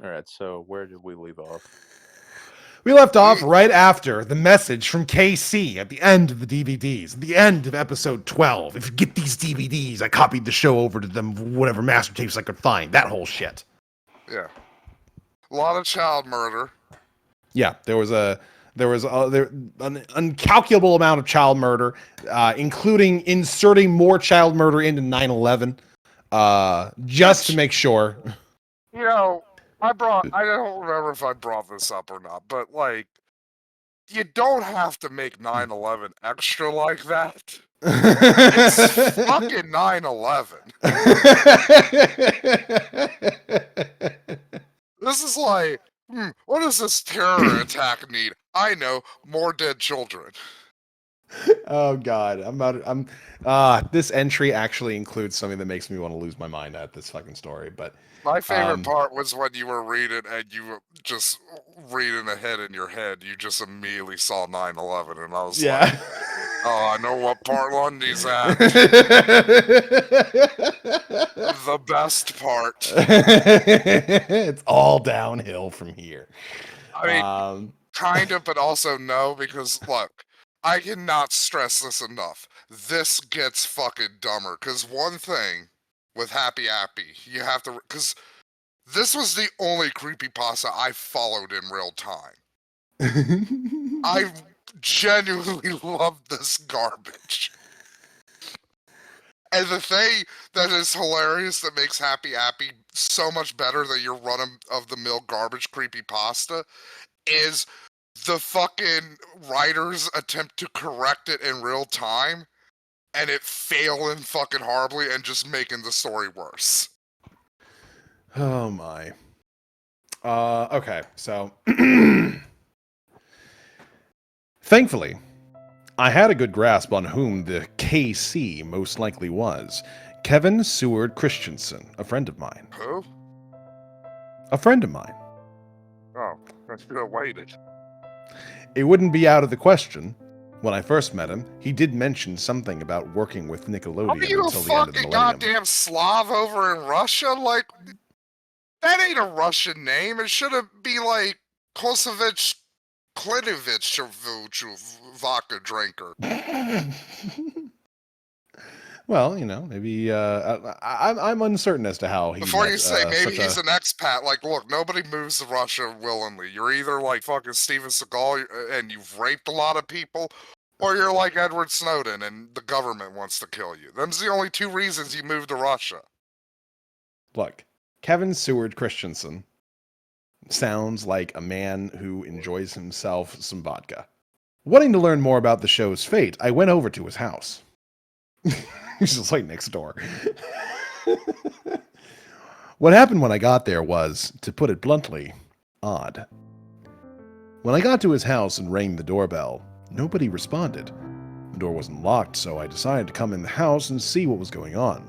All right, so where did we leave off? We left off We right after the message from KC at the end of the DVDs, at the end of episode 12. If you get these DVDs, I copied the show over to them, whatever master tapes I could find. That whole shit. yeah, a lot of child murder. Yeah, there was an incalculable amount of child murder, including inserting more child murder into 9/11, just to make sure. You know, I don't remember if I brought this up or not, but like, you don't have to make 9/11 extra like that. It's fucking 9/11. This is like, what does this terror attack need? I know, more dead children. Oh God, this entry actually includes something that makes me want to lose my mind at this fucking story. But My favorite part was when you were reading and you were just reading ahead in your head. You just immediately saw 9/11, and I was like, oh, I know what part Lundy's at. The best part. It's all downhill from here. I mean, kind of, but also no, because look, I cannot stress this enough. This gets fucking dumber, because one thing with Happy Appy, you have to, because this was the only creepypasta I followed in real time. I genuinely loved this garbage. And the thing that is hilarious that makes Happy Appy so much better than your run-of-the-mill garbage creepypasta is the fucking writers attempt to correct it in real time, and it failing fucking horribly and just making the story worse. Oh my. Okay, so thankfully, I had a good grasp on whom the KC most likely was. Kevin Seward Christensen, a friend of mine. Who? A friend of mine. Oh, I should have waited. It wouldn't be out of the question. When I first met him, he did mention something about working with Nickelodeon Are you a until the end of the fucking millennium. goddamn Slav over in Russia? Like, that ain't a Russian name. It should be like Kosovich Klinovich vodka drinker. Well, you know, maybe I'm uncertain as to how he. Before met, you say maybe he's a... an expat, like, look, nobody moves to Russia willingly. You're either like fucking Steven Seagal and you've raped a lot of people, or you're like Edward Snowden and the government wants to kill you. Them's the only two reasons you moved to Russia. Look, Kevin Seward Christensen sounds like a man who enjoys himself some vodka. Wanting to learn more about the show's fate, I went over to his house. He's just like next door. What happened when I got there was, to put it bluntly, odd. When I got to his house and rang the doorbell, nobody responded. The door wasn't locked, so I decided to come in the house and see what was going on.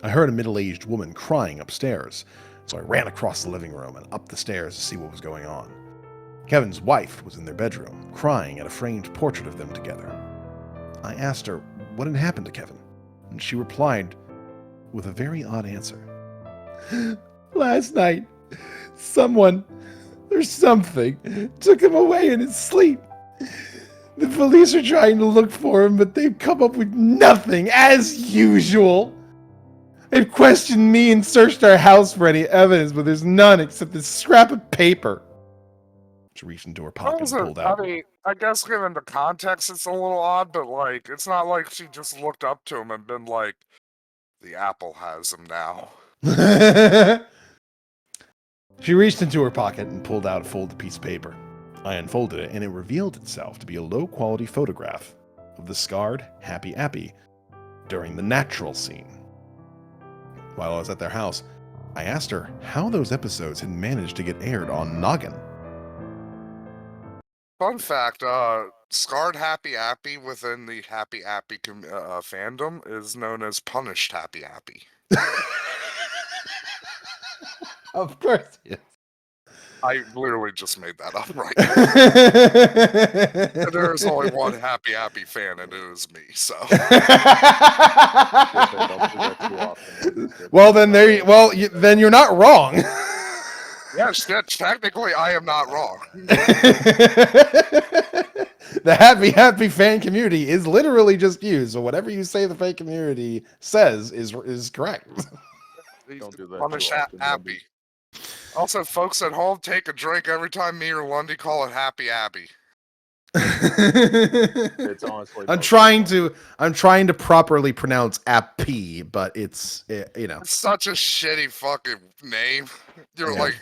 I heard a middle-aged woman crying upstairs, so I ran across the living room and up the stairs to see what was going on. Kevin's wife was in their bedroom, crying at a framed portrait of them together. I asked her what had happened to Kevin, and she replied with a very odd answer. Last night, someone or something took him away in his sleep. The police are trying to look for him, but they've come up with nothing, as usual. They've questioned me and searched our house for any evidence, but there's none except this scrap of paper. She reached into her pocket and pulled out. I mean, I guess given the context, it's a little odd, but like, it's not like she just looked up to him and been like, the apple has him now. She reached into her pocket and pulled out a folded piece of paper. I unfolded it, and it revealed itself to be a low-quality photograph of the scarred Happy Appy during the natural scene. While I was at their house, I asked her how those episodes had managed to get aired on Noggin. Fun fact, scarred Happy Appy within the Happy Appy fandom is known as punished Happy Appy. Of course, yes. I literally just made that up right now. There's only one Happy Appy fan, and it is me, so. Well, then then you're not wrong. Yeah, shit, technically I am not wrong. The happy fan community is literally just you. So whatever you say the fan community says is correct. Don't do that Punish too often, Happy. Lundy. Also, folks at home, take a drink every time me or Lundy call it Happy Abby. It's honestly. I'm most trying fun. to properly pronounce Appy, but it's It's such a shitty fucking name. You're Yeah. like,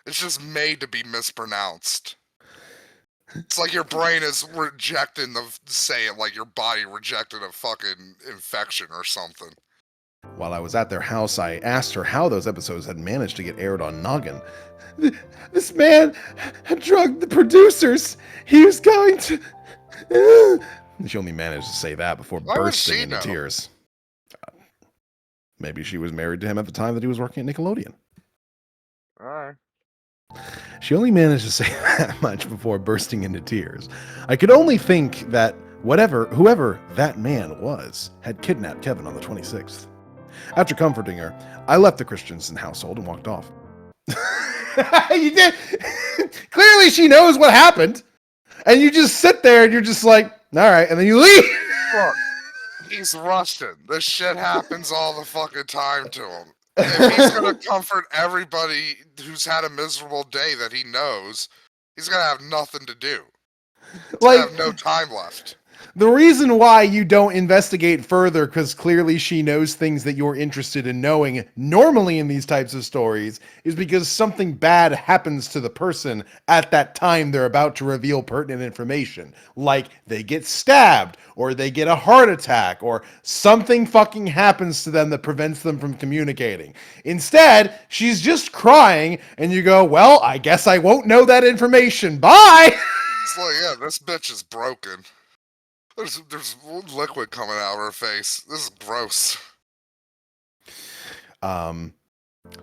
it's just made to be mispronounced. It's like your brain is rejecting say it like your body rejected a fucking infection or something. While I was at their house, I asked her how those episodes had managed to get aired on Noggin. This man had drugged the producers. He was going to. She only managed to say that before Why would bursting she into know? tears. Maybe she was married to him at the time that he was working at Nickelodeon. Alright. She only managed to say that much before bursting into tears. I could only think that whoever that man was, had kidnapped Kevin on the 26th. After comforting her, I left the Christensen household and walked off. You did. Clearly, she knows what happened, and you just sit there and you're just like, all right, and then you leave. Look, he's Russian. This shit happens all the fucking time to him. If he's gonna comfort everybody who's had a miserable day that he knows, he's gonna have nothing to do. He's gonna have no time left. The reason why you don't investigate further, because clearly she knows things that you're interested in knowing normally in these types of stories, is because something bad happens to the person at that time they're about to reveal pertinent information. Like they get stabbed, or they get a heart attack, or something fucking happens to them that prevents them from communicating. Instead, she's just crying, and you go, well, I guess I won't know that information. Bye! It's like, yeah, this bitch is broken. There's liquid coming out of her face. This is gross.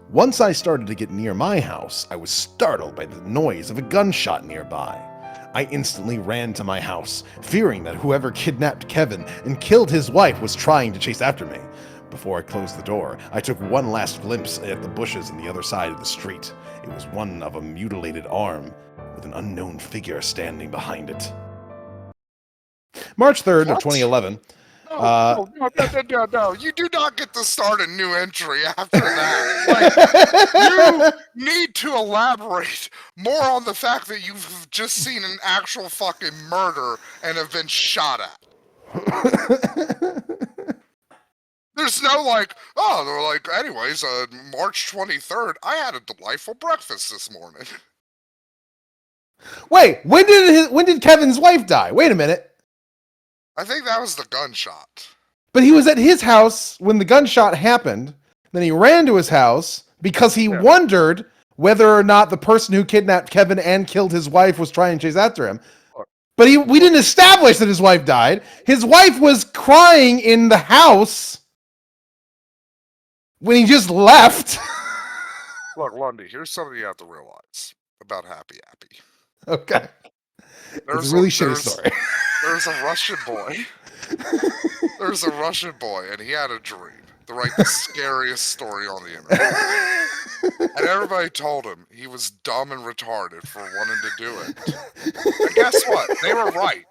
Once I started to get near my house, I was startled by the noise of a gunshot nearby. I instantly ran to my house, fearing that whoever kidnapped Kevin and killed his wife was trying to chase after me. Before I closed the door, I took one last glimpse at the bushes on the other side of the street. It was one of a mutilated arm, with an unknown figure standing behind it. March 3rd of 2011. No. You do not get to start a new entry after that. Like, you need to elaborate more on the fact that you've just seen an actual fucking murder and have been shot at. There's no they're like, anyways, March 23rd, I had a delightful breakfast this morning. Wait, when did Kevin's wife die? Wait a minute. I think that was the gunshot. But he was at his house when the gunshot happened. Then he ran to his house because he wondered whether or not the person who kidnapped Kevin and killed his wife was trying to chase after him. But we didn't establish that his wife died. His wife was crying in the house when he just left. Look, Lundy, here's something you have to realize about Happy Appy. Okay. It's a really shitty story. There's a Russian boy. There's a Russian boy, and he had a dream to write the scariest story on the internet. And everybody told him he was dumb and retarded for wanting to do it. And guess what? They were right.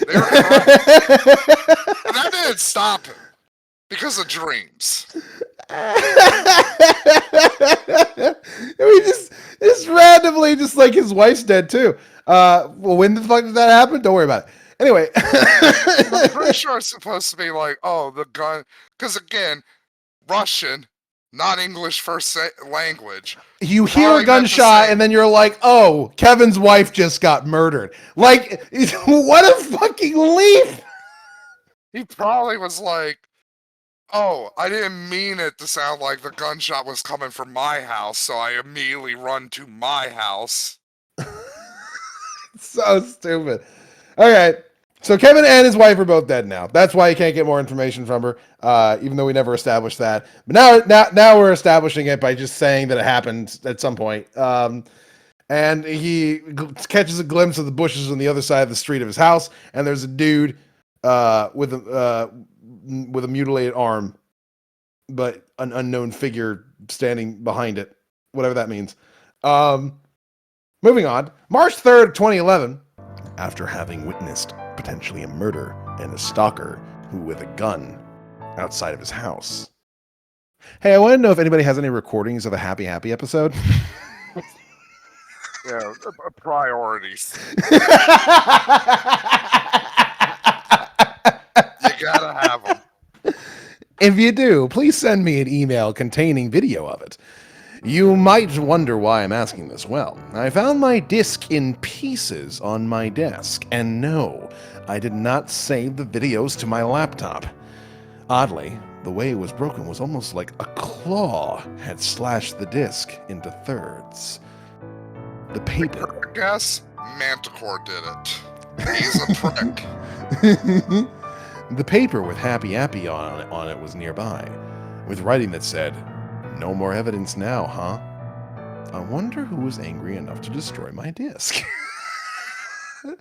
They were correct. And that didn't stop him. Because of dreams. We just randomly, just like his wife's dead too. Well, when the fuck did that happen? Don't worry about it. Anyway. I'm pretty sure it's supposed to be like, oh, the gun. Because again, Russian, not English first language. You hear a gunshot and then you're like, oh, Kevin's wife just got murdered. Like, what a fucking leap. He probably was like, oh, I didn't mean it to sound like the gunshot was coming from my house, so I immediately run to my house. So stupid. Okay, so Kevin and his wife are both dead now. That's why you can't get more information from her, even though we never established that. But now we're establishing it by just saying that it happened at some point. And he catches a glimpse of the bushes on the other side of the street of his house, and there's a dude with a mutilated arm, but an unknown figure standing behind it, whatever that means. Moving on. March 3rd, 2011. After having witnessed potentially a murder and a stalker who with a gun outside of his house. Hey, I want to know if anybody has any recordings of the Happy Happy episode. Yeah, priorities. You gotta have them. If you do, please send me an email containing video of it. You might wonder why I'm asking this. Well, I found my disc in pieces on my desk, and no, I did not save the videos to my laptop. Oddly, the way it was broken was almost like a claw had slashed the disc into thirds. The paper. Guess Manticore did it. He's a prick. The paper with Happy Happy on it was nearby, with writing that said, "No more evidence now, huh? I wonder who was angry enough to destroy my disc." I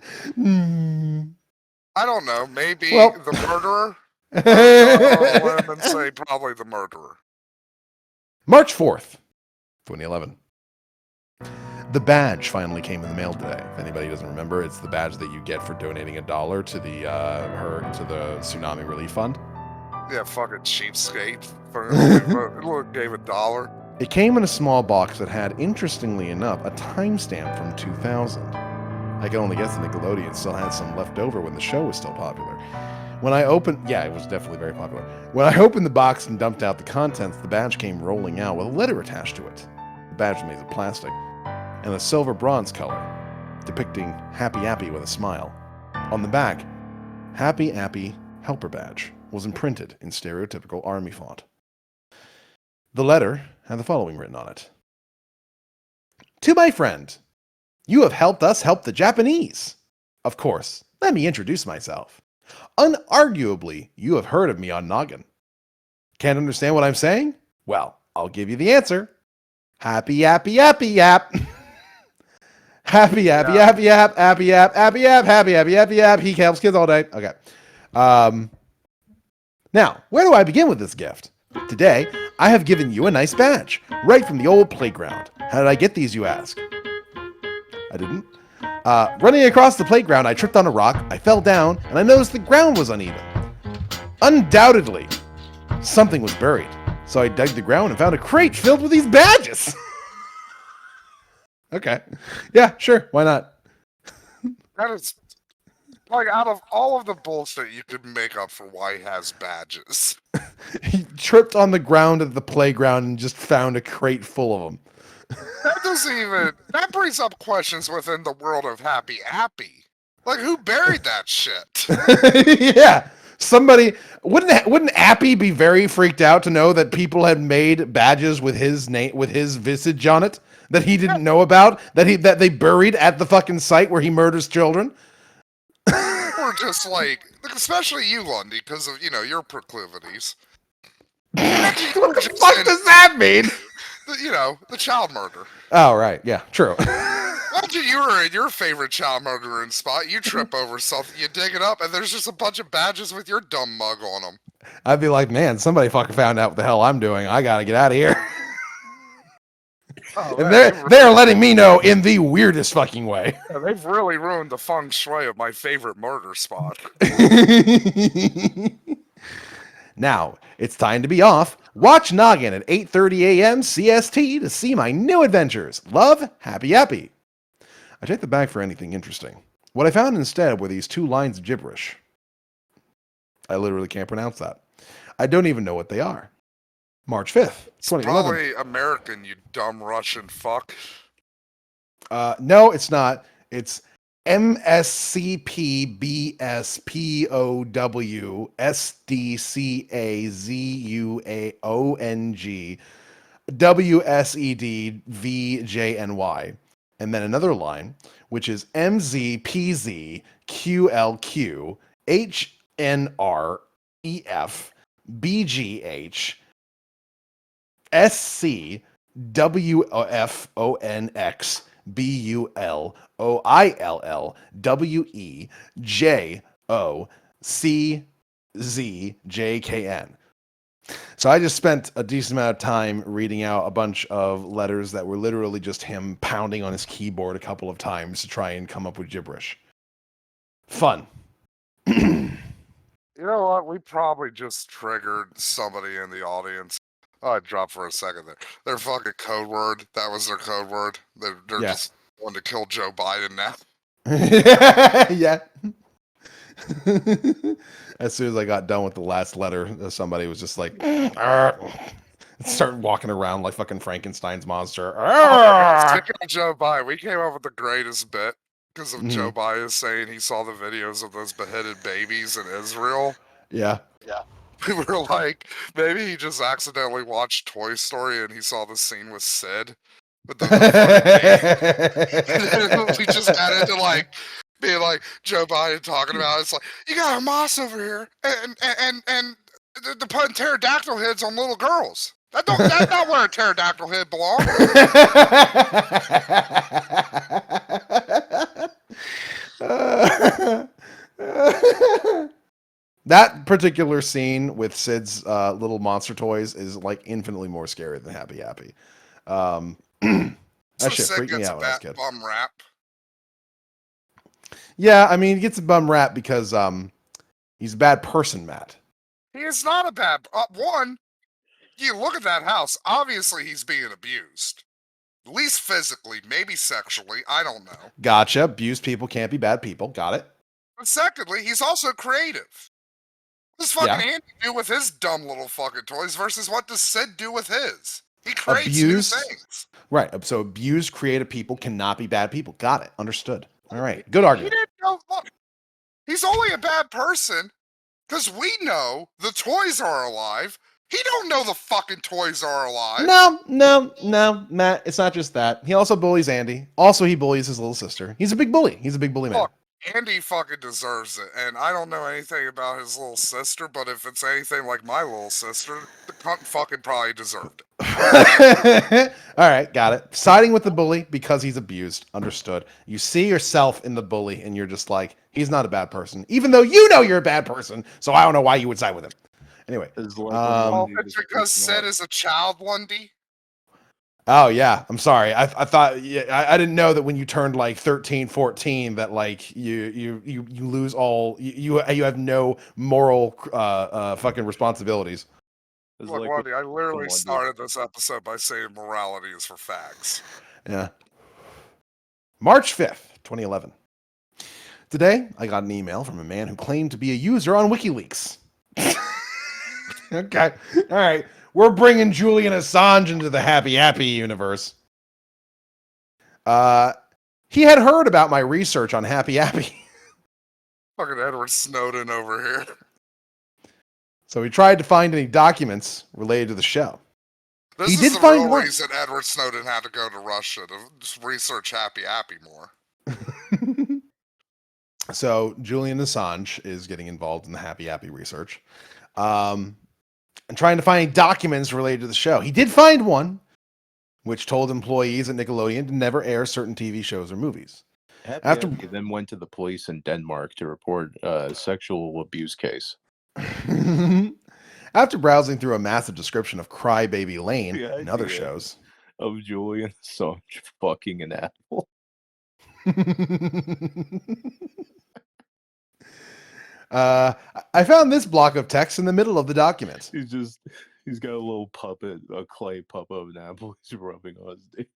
don't know. Maybe Well- the murderer? I'll let him say probably the murderer. March 4th, 2011. The badge finally came in the mail today. If anybody doesn't remember, it's the badge that you get for donating $1 to the tsunami relief fund. Yeah, fucking cheapskate. Look, gave $1. It came in a small box that had, interestingly enough, a timestamp from 2000. I can only guess the Nickelodeon still had some left over when the show was still popular. When I opened, yeah, it was definitely very popular. When I opened the box and dumped out the contents, the badge came rolling out with a letter attached to it. The badge was made of plastic and a silver bronze color, depicting Happy Happy with a smile. On the back, Happy Happy Helper Badge was imprinted in stereotypical army font. The letter had the following written on it. To my friend, you have helped us help the Japanese. Of course, let me introduce myself. Unarguably, you have heard of me on Noggin. Can't understand what I'm saying? Well, I'll give you the answer. Happy, happy, happy, yap. Happy, happy, happy, yap, happy, yap, happy, yap, happy, happy, happy, yap. He helps kids all day. Okay. Now, where do I begin with this gift? Today, I have given you a nice badge, right from the old playground. How did I get these, you ask? I didn't. Running across the playground, I tripped on a rock, I fell down, and I noticed the ground was uneven. Undoubtedly, something was buried. So I dug the ground and found a crate filled with these badges. Okay. Yeah, sure. Why not? That is, like, out of all of the bullshit you could make up for why he has badges. He tripped on the ground at the playground and just found a crate full of them. That brings up questions within the world of Happy Appy. Like, who buried that shit? Yeah. Somebody wouldn't Appy be very freaked out to know that people had made badges with his name, with his visage on it, that he didn't know about, that they buried at the fucking site where he murders children? Or just like, especially you, Lundy, because of, your proclivities. What the fuck does that mean? The child murder. Oh, right. Yeah, true. Imagine you were in your favorite child murdering spot, you trip over something, you dig it up, and there's just a bunch of badges with your dumb mug on them. I'd be like, man, somebody fucking found out what the hell I'm doing. I gotta get out of here. Oh, and man, they're letting me know in the weirdest fucking way. Yeah, they've really ruined the feng shui of my favorite murder spot. Now, it's time to be off. Watch Noggin at 8:30 a.m. CST to see my new adventures. Love, Happy Happy. I checked the bag for anything interesting. What I found instead were these 2 lines of gibberish. I literally can't pronounce that. I don't even know what they are. March 5th, 2011. Probably American, you dumb Russian fuck. No, it's not. It's MSCPBSPOWSDCAZUAONG WSEDVJNY. And then another line, which is MZPZQLQ HNREF BGH SCWFONX BULOILLWEJOCZJKN. So I just spent a decent amount of time reading out a bunch of letters that were literally just him pounding on his keyboard a couple of times to try and come up with gibberish. Fun. You know what? We probably just triggered somebody in the audience. Oh, I dropped for a second there. Their fucking code word. That was their code word. They're Yeah. just wanting to kill Joe Biden now. Yeah. As soon as I got done with the last letter, somebody was just like, started walking around like fucking Frankenstein's monster. Speaking of Joe Biden, we came up with the greatest bit because of Joe Biden saying he saw the videos of those beheaded babies in Israel. Yeah. We were like, maybe he just accidentally watched Toy Story and he saw the scene with Sid. But the we just got into like being like Joe Biden talking about it. It's like, you got Hamas over here and they're putting pterodactyl heads on little girls. That's not where a pterodactyl head belongs. That particular scene with Sid's little monster toys is like infinitely more scary than Happy Appy. That shit freaked me out when I was a kid. Bum rap. Yeah, I mean, he gets a bum rap because he's a bad person, Matt. He is not a bad one. You look at that house. Obviously, he's being abused. At least physically, maybe sexually. I don't know. Gotcha. Abused people can't be bad people. Got it. But secondly, he's also creative. What does fucking Andy do with his dumb little fucking toys versus what does Sid do with his? He creates new things. Right. So abused creative people cannot be bad people. Got it. Understood. All right. Good argument. He didn't know. Look, he's only a bad person because we know the toys are alive. He don't know the fucking toys are alive. No, Matt. It's not just that. He also bullies Andy. Also, he bullies his little sister. He's a big bully. He's a big bully man. Look, Andy fucking deserves it. And I don't know anything about his little sister, but if it's anything like my little sister, the cunt fucking probably deserved it. All right, got it. Siding with the bully because he's abused. Understood. You see yourself in the bully and you're just like, he's not a bad person. Even though you know you're a bad person, so I don't know why you would side with him. Anyway. It's because Sid is a child, Lundy. Oh yeah, I'm sorry. I thought I didn't know that when you turned like 13, 14 that like you lose all you have no moral fucking responsibilities. Look, Lundy, I literally started this episode by saying morality is for fags. Yeah. March 5th, 2011. Today, I got an email from a man who claimed to be a user on WikiLeaks. Okay. All right. We're bringing Julian Assange into the Happy universe. He had heard about my research on Happy. Fucking Edward Snowden over here. So he tried to find any documents related to the show. This is the real reason Edward Snowden had to go to Russia to just research Happy more. So Julian Assange is getting involved in the Happy research. And trying to find documents related to the show. He did find one, which told employees at Nickelodeon to never air certain TV shows or movies. After he then went to the police in Denmark to report a sexual abuse case. After browsing through a massive description of Crybaby Lane and other shows. Of Julian Assange fucking an apple. I found this block of text in the middle of the document. He's got a little puppet, a clay puppet of an apple he's rubbing on his dick.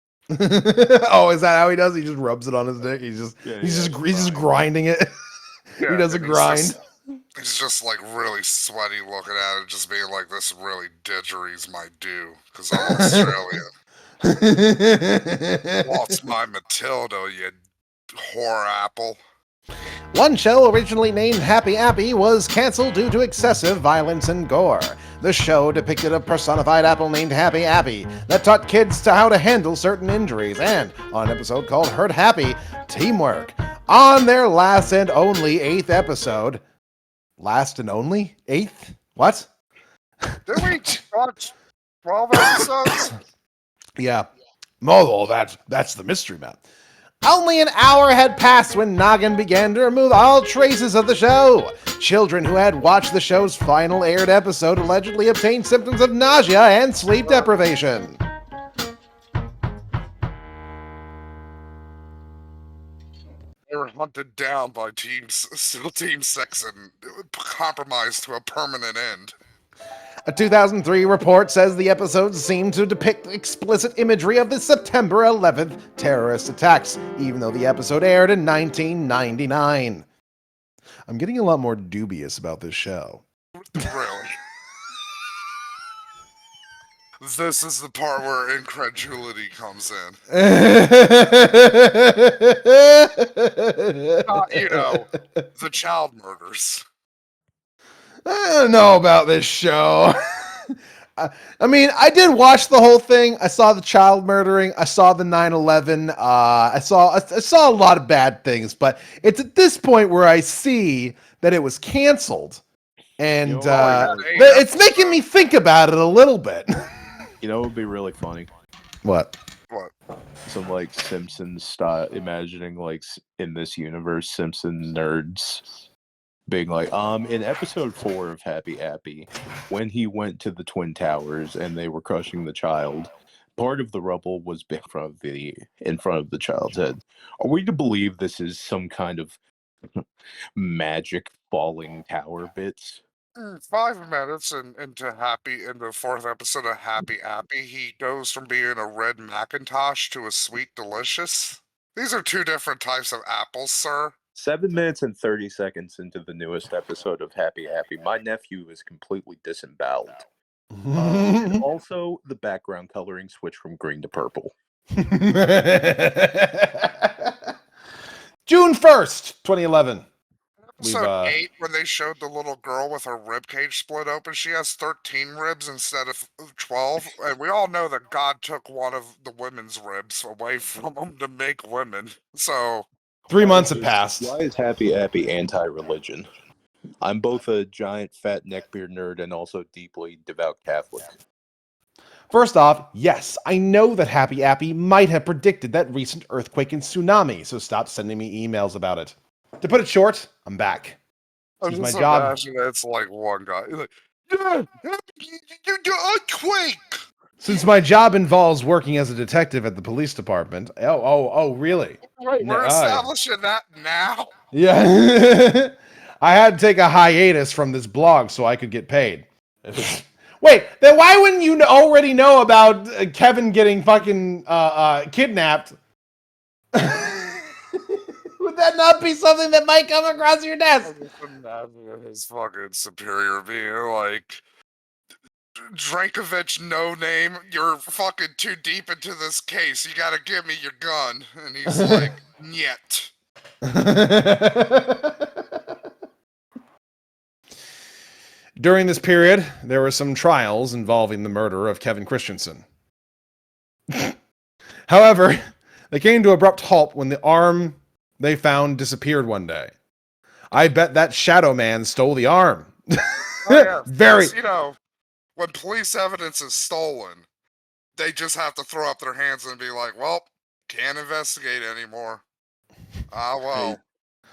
Oh, is that how he does? He just rubs it on his dick. He's just grinding it. Yeah, he does a grind. He's just like really sweaty looking at it, just being like, this really didgeridoo's my due, because I'm Australian. What's my Matilda, you whore apple? One show originally named Happy was canceled due to excessive violence and gore. The show depicted a personified apple named Happy that taught kids how to handle certain injuries, and on an episode called Hurt Happy, teamwork. On their last and only 8th episode. Last and only? 8th? What? Did we watch 12 episodes? Yeah. Oh, that's the mystery map. Only an hour had passed when Noggin began to remove all traces of the show. Children who had watched the show's final aired episode allegedly obtained symptoms of nausea and sleep deprivation. They were hunted down by Team 6 and compromised to a permanent end. A 2003 report says the episodes seem to depict explicit imagery of the September 11th terrorist attacks, even though the episode aired in 1999. I'm getting a lot more dubious about this show. Really? This is the part where incredulity comes in. The child murders. I don't know about this show. I mean, I did watch the whole thing. I saw the child murdering. I saw the 9/11. I saw a lot of bad things, but it's at this point where I see that it was canceled, and it's making me think about it a little bit. You know, it would be really funny. What? Some like Simpsons style, imagining like in this universe, Simpson nerds being like, in episode 4 of Happy Appy, when he went to the Twin Towers and they were crushing the child, part of the rubble was in front of the child's head. Are we to believe this is some kind of magic falling tower bits? 5 minutes into the 4th episode of Happy Appy, he goes from being a red Macintosh to a sweet delicious. These are 2 different types of apples, sir. 7 minutes and 30 seconds into the newest episode of Happy Appy, my nephew is completely disemboweled. And also, the background coloring switched from green to purple. June 1st, 2011. Episode 8, when they showed the little girl with her rib cage split open, she has 13 ribs instead of 12. And we all know that God took one of the women's ribs away from them to make women. So 3 months have passed. Why is Happy Appy anti-religion? I'm both a giant fat neckbeard nerd and also deeply devout Catholic. First off, yes, I know that Happy Appy might have predicted that recent earthquake and tsunami, so stop sending me emails about it. To put it short, I'm back. I'm just imagining it's like one guy. He's like, yeah, earthquake! Since my job involves working as a detective at the police department. Oh, really? Wait, we're establishing that now? Yeah. I had to take a hiatus from this blog so I could get paid. Wait, then why wouldn't you already know about Kevin getting fucking kidnapped? Would that not be something that might come across your desk? I just imagine his fucking superior being like, Drankovich, no name, you're fucking too deep into this case. You gotta give me your gun. And he's like, "Nyet." During this period, there were some trials involving the murder of Kevin Christensen. However, they came to abrupt halt when the arm they found disappeared one day. I bet that shadow man stole the arm. Yeah, Very. You know, when police evidence is stolen, they just have to throw up their hands and be like, well, can't investigate anymore. Well.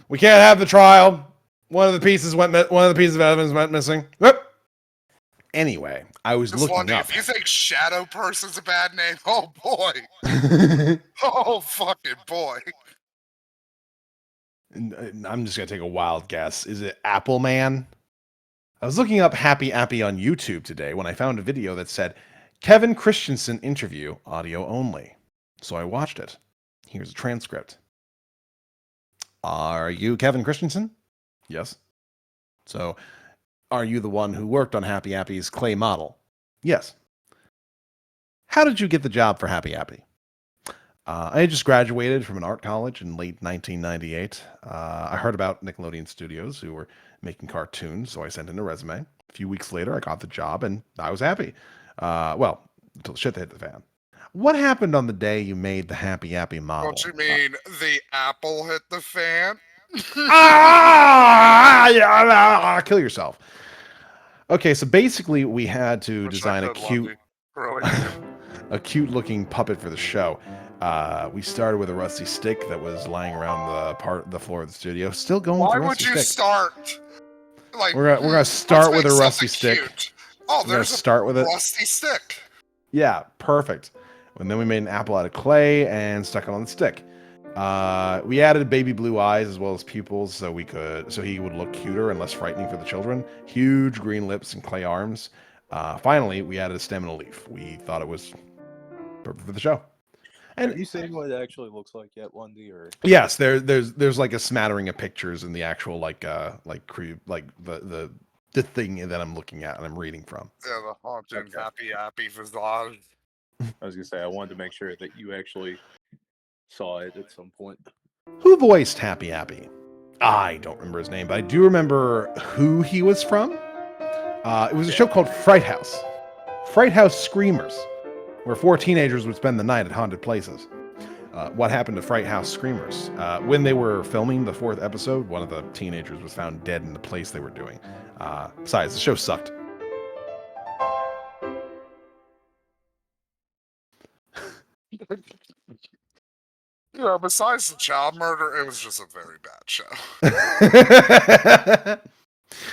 We can't have the trial. One of the pieces of evidence went missing. Whoop. Anyway, I was looking up. If you think Shadow Person's a bad name, oh boy. Oh fucking boy. I'm just gonna take a wild guess. Is it Apple Man? I was looking up Happy Appy on YouTube today when I found a video that said Kevin Christensen interview, audio only. So I watched it. Here's a transcript. Are you Kevin Christensen? Yes. So, are you the one who worked on Happy Appy's clay model? Yes. How did you get the job for Happy Appy? I just graduated from an art college in late 1998. I heard about Nickelodeon Studios, who were making cartoons, so I sent in a resume. A few weeks later, I got the job, and I was happy. Well, until the shit hit the fan. What happened on the day you made the Happy Appy model? Don't you mean the apple hit the fan? Kill yourself. Okay, so basically we had to design a cute looking puppet for the show. We started with a rusty stick that was lying around the floor of the studio. Still going with Why the would rusty you stick. start? Like, We're gonna let's start with make a rusty something stick. cute. Oh, We're gonna there's start with a it. rusty stick. Yeah, perfect. And then we made an apple out of clay and stuck it on the stick. We added baby blue eyes as well as pupils so he would look cuter and less frightening for the children. Huge green lips and clay arms. Finally, we added a stem and a leaf. We thought it was perfect for the show. And have you seen what it actually looks like yet, Lundy? Or yes, there's like a smattering of pictures in the actual the thing that I'm looking at and I'm reading from. Yeah, the haunted Okay. happy visage. I was gonna say I wanted to make sure that you actually saw it at some point. Who voiced Happy Appy? I don't remember his name, but I do remember who he was from. It was a show called Fright House. Fright House Screamers, where 4 teenagers would spend the night at haunted places. What happened to Fright House Screamers? When they were filming the 4th episode, one of the teenagers was found dead in the place they were doing. Besides, the show sucked. You know, besides the child murder, it was just a very bad show.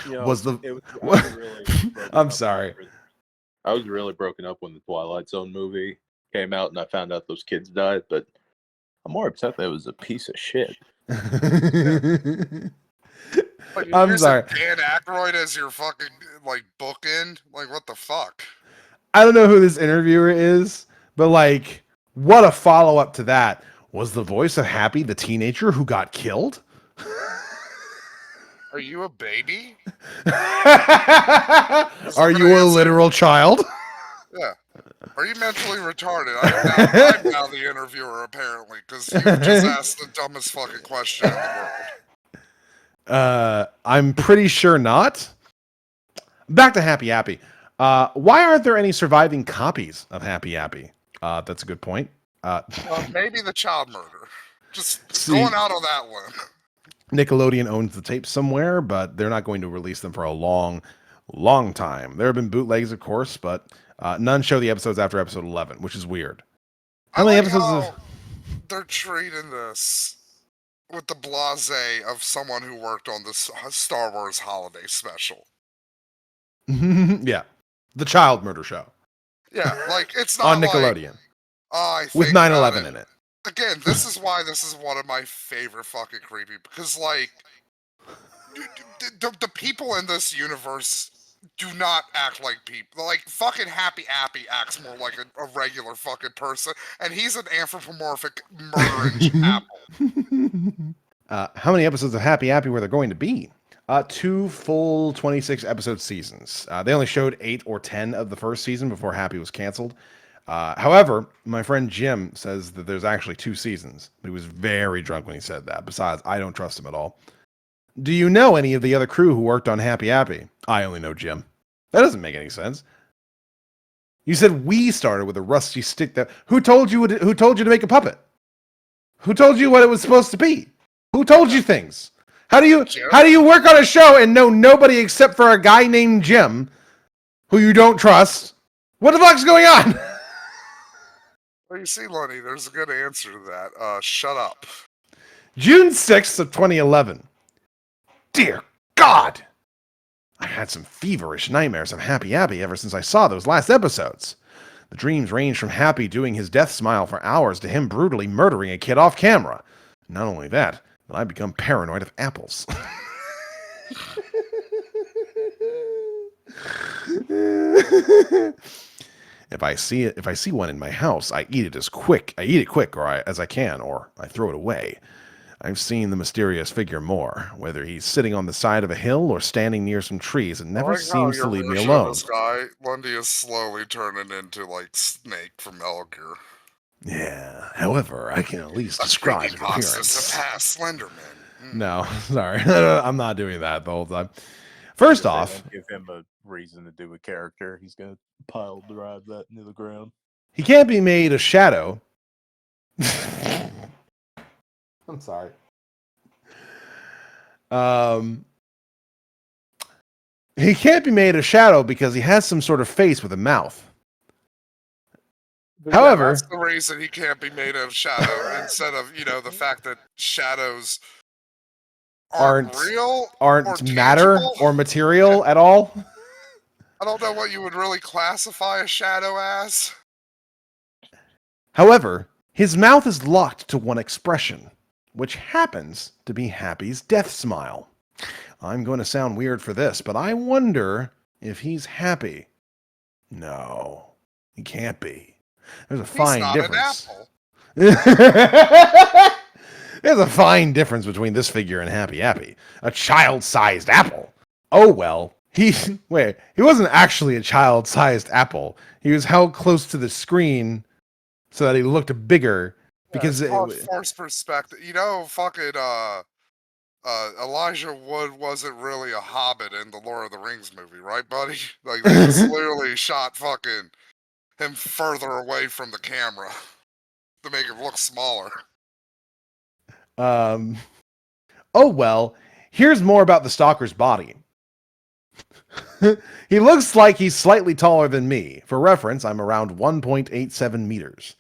You know, Was the I was really broken I'm up sorry. I was really broken up when the Twilight Zone movie came out and I found out those kids died, but I'm more upset that it was a piece of shit. Like, you're I'm using sorry. Dan Aykroyd as your fucking like bookend. Like, what the fuck? I don't know who this interviewer is, but like, what a follow up to that. Was the voice of Happy the teenager who got killed? Are you a baby? Are you a literal child? Yeah. Are you mentally retarded? I'm now the interviewer, apparently, because you just asked the dumbest fucking question in the world. I'm pretty sure not. Back to Happy Appy. Why aren't there any surviving copies of Happy Appy? That's a good point. Maybe the child murder. Just See- going out on that one. Nickelodeon owns the tapes somewhere, but they're not going to release them for a long, long time. There have been bootlegs, of course, but none show the episodes after episode 11, which is weird. How many episodes? How they're treating this with the blasé of someone who worked on this Star Wars holiday special. Yeah, the child murder show. Yeah, like it's not on Nickelodeon with 9/11 in it. Again, this is why this is one of my favorite fucking creepy, because like the people in this universe do not act like people. Like fucking Happy Appy acts more like a regular fucking person, and he's an anthropomorphic murdering apple. How many episodes of Happy Appy were there going to be? 2 full 26 episode seasons. They only showed 8 or 10 of the first season before Happy was canceled. However, my friend Jim says that there's actually 2 seasons. He was very drunk when he said that. Besides, I don't trust him at all. Do you know any of the other crew who worked on Happy Appy? I only know Jim. That doesn't make any sense. You said we started with a rusty stick. Who told you to make a puppet? Who told you what it was supposed to be? Who told you things? How do you work on a show and know nobody except for a guy named Jim who you don't trust? What the fuck's going on? Well, you see, Lenny, there's a good answer to that. Shut up. June 6th of 2011. Dear God! I had some feverish nightmares of Happy Appy ever since I saw those last episodes. The dreams ranged from Happy doing his death smile for hours to him brutally murdering a kid off camera. Not only that, but I become paranoid of apples. If I see one in my house, I eat it quick, as I can, or I throw it away. I've seen the mysterious figure more, whether he's sitting on the side of a hill or standing near some trees. It never seems to leave me alone. This guy, Lundy, is slowly turning into like Snake from Metal Gear. Yeah. However, I can at least describe his appearance. Surpass Slenderman. No, sorry, I'm not doing that the whole time. First off, give him a reason to do a character. He's gonna pile drive that into the ground. He can't be made a shadow. I'm sorry. He can't be made a shadow because he has some sort of face with a mouth. However, that's the reason he can't be made of shadow instead of, the fact that shadows aren't real or aren't matter tangible. or material at all. I don't know what you would really classify a shadow as. However, his mouth is locked to one expression, which happens to be Happy's death smile. I'm going to sound weird for this, but I wonder if he's happy. No, he can't be. There's a fine He's not difference. an apple. There's a fine difference between this figure and Happy. A child-sized apple. Oh well. He wasn't actually a child-sized apple. He was held close to the screen so that he looked bigger because it's called forced perspective. Fucking Elijah Wood wasn't really a hobbit in the Lord of the Rings movie, right, buddy? Like they just literally shot fucking him further away from the camera to make him look smaller. Oh well. Here's more about the stalker's body. He looks like he's slightly taller than me. For reference, I'm around 1.87 meters.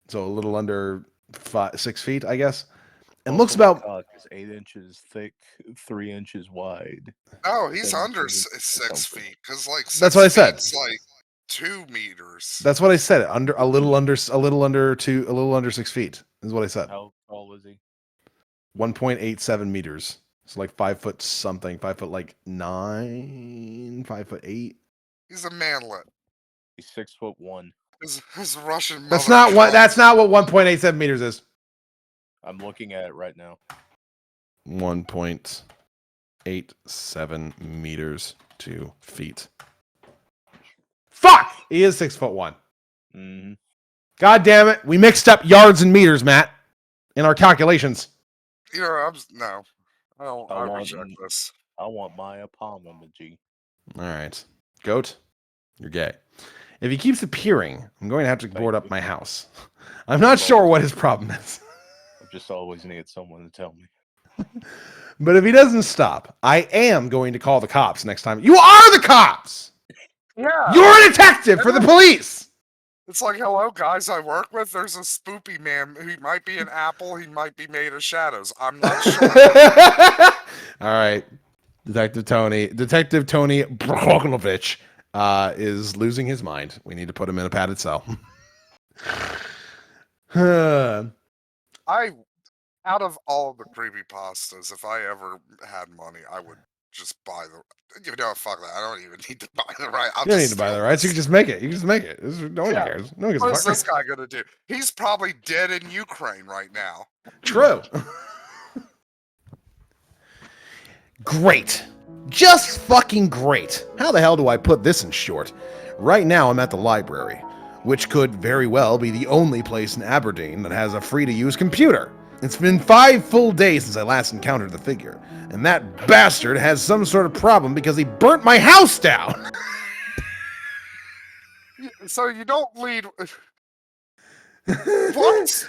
So a little under 6 feet, I guess. And looks about... cock is 8 inches thick, 3 inches wide. Oh, he's under 6 something. feet because like that's what I said. It's like 2 meters. That's what I said. A little under 6 feet is what I said. How tall is he? 1.87 meters. So like 5 foot something. 5 foot like 9, 5 foot 8. He's a manlet. He's 6'1". His Russian mother. That's not what 1.87 meters is. I'm looking at it right now. 1.87 meters to feet. Fuck! He is 6'1". Mm-hmm. God damn it. We mixed up yards and meters, Matt, in our calculations. I reject this. I want my apology. All right. Goat, you're gay. If he keeps appearing, I'm going to have to board up my house. I'm not sure what his problem is. I just always need someone to tell me. But if he doesn't stop, I am going to call the cops next time. You are the cops! Yeah. You're a detective for the police! It's like, hello, guys I work with. There's a spoopy man. He might be an apple. He might be made of shadows. I'm not sure. All right. Detective Tony Broklovich is losing his mind. We need to put him in a padded cell. Out of all of the creepypastas, if I ever had money, I would just buy the... fuck that. I don't even need to buy the rights. You don't need to buy the rights. You can just make it. No one cares. No one gives a What is fuck. this guy going to do? He's probably dead in Ukraine right now. True. Great. Just fucking great. How the hell do I put this in short? Right now I'm at the library, which could very well be the only place in Aberdeen that has a free-to-use computer. It's been 5 full days since I last encountered the figure, and that bastard has some sort of problem because he burnt my house down. So you don't lead... What?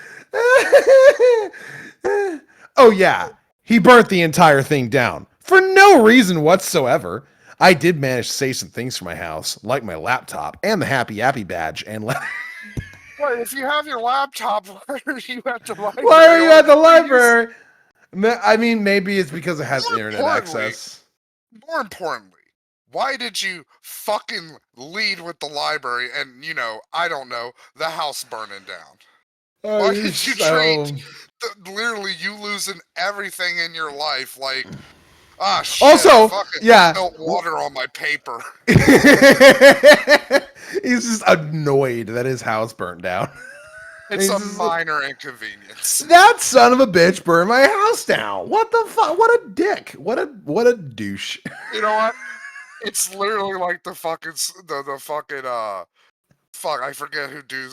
Oh yeah, he burnt the entire thing down for no reason whatsoever. I did manage to save some things for my house, like my laptop and the Happy Appy badge and Wait, if you have your laptop, why are you at the library? Why are you at the library? I mean, maybe it's because it has internet access. More importantly, why did you fucking lead with the library and, I don't know, the house burning down? Why did you treat literally you losing everything in your life like, shit, also, I spilled water on my paper. He's just annoyed that his house burnt down. It's a minor inconvenience. That son of a bitch burned my house down. What the fuck? What a dick. What a douche. You know what? It's literally like the fucking I forget who do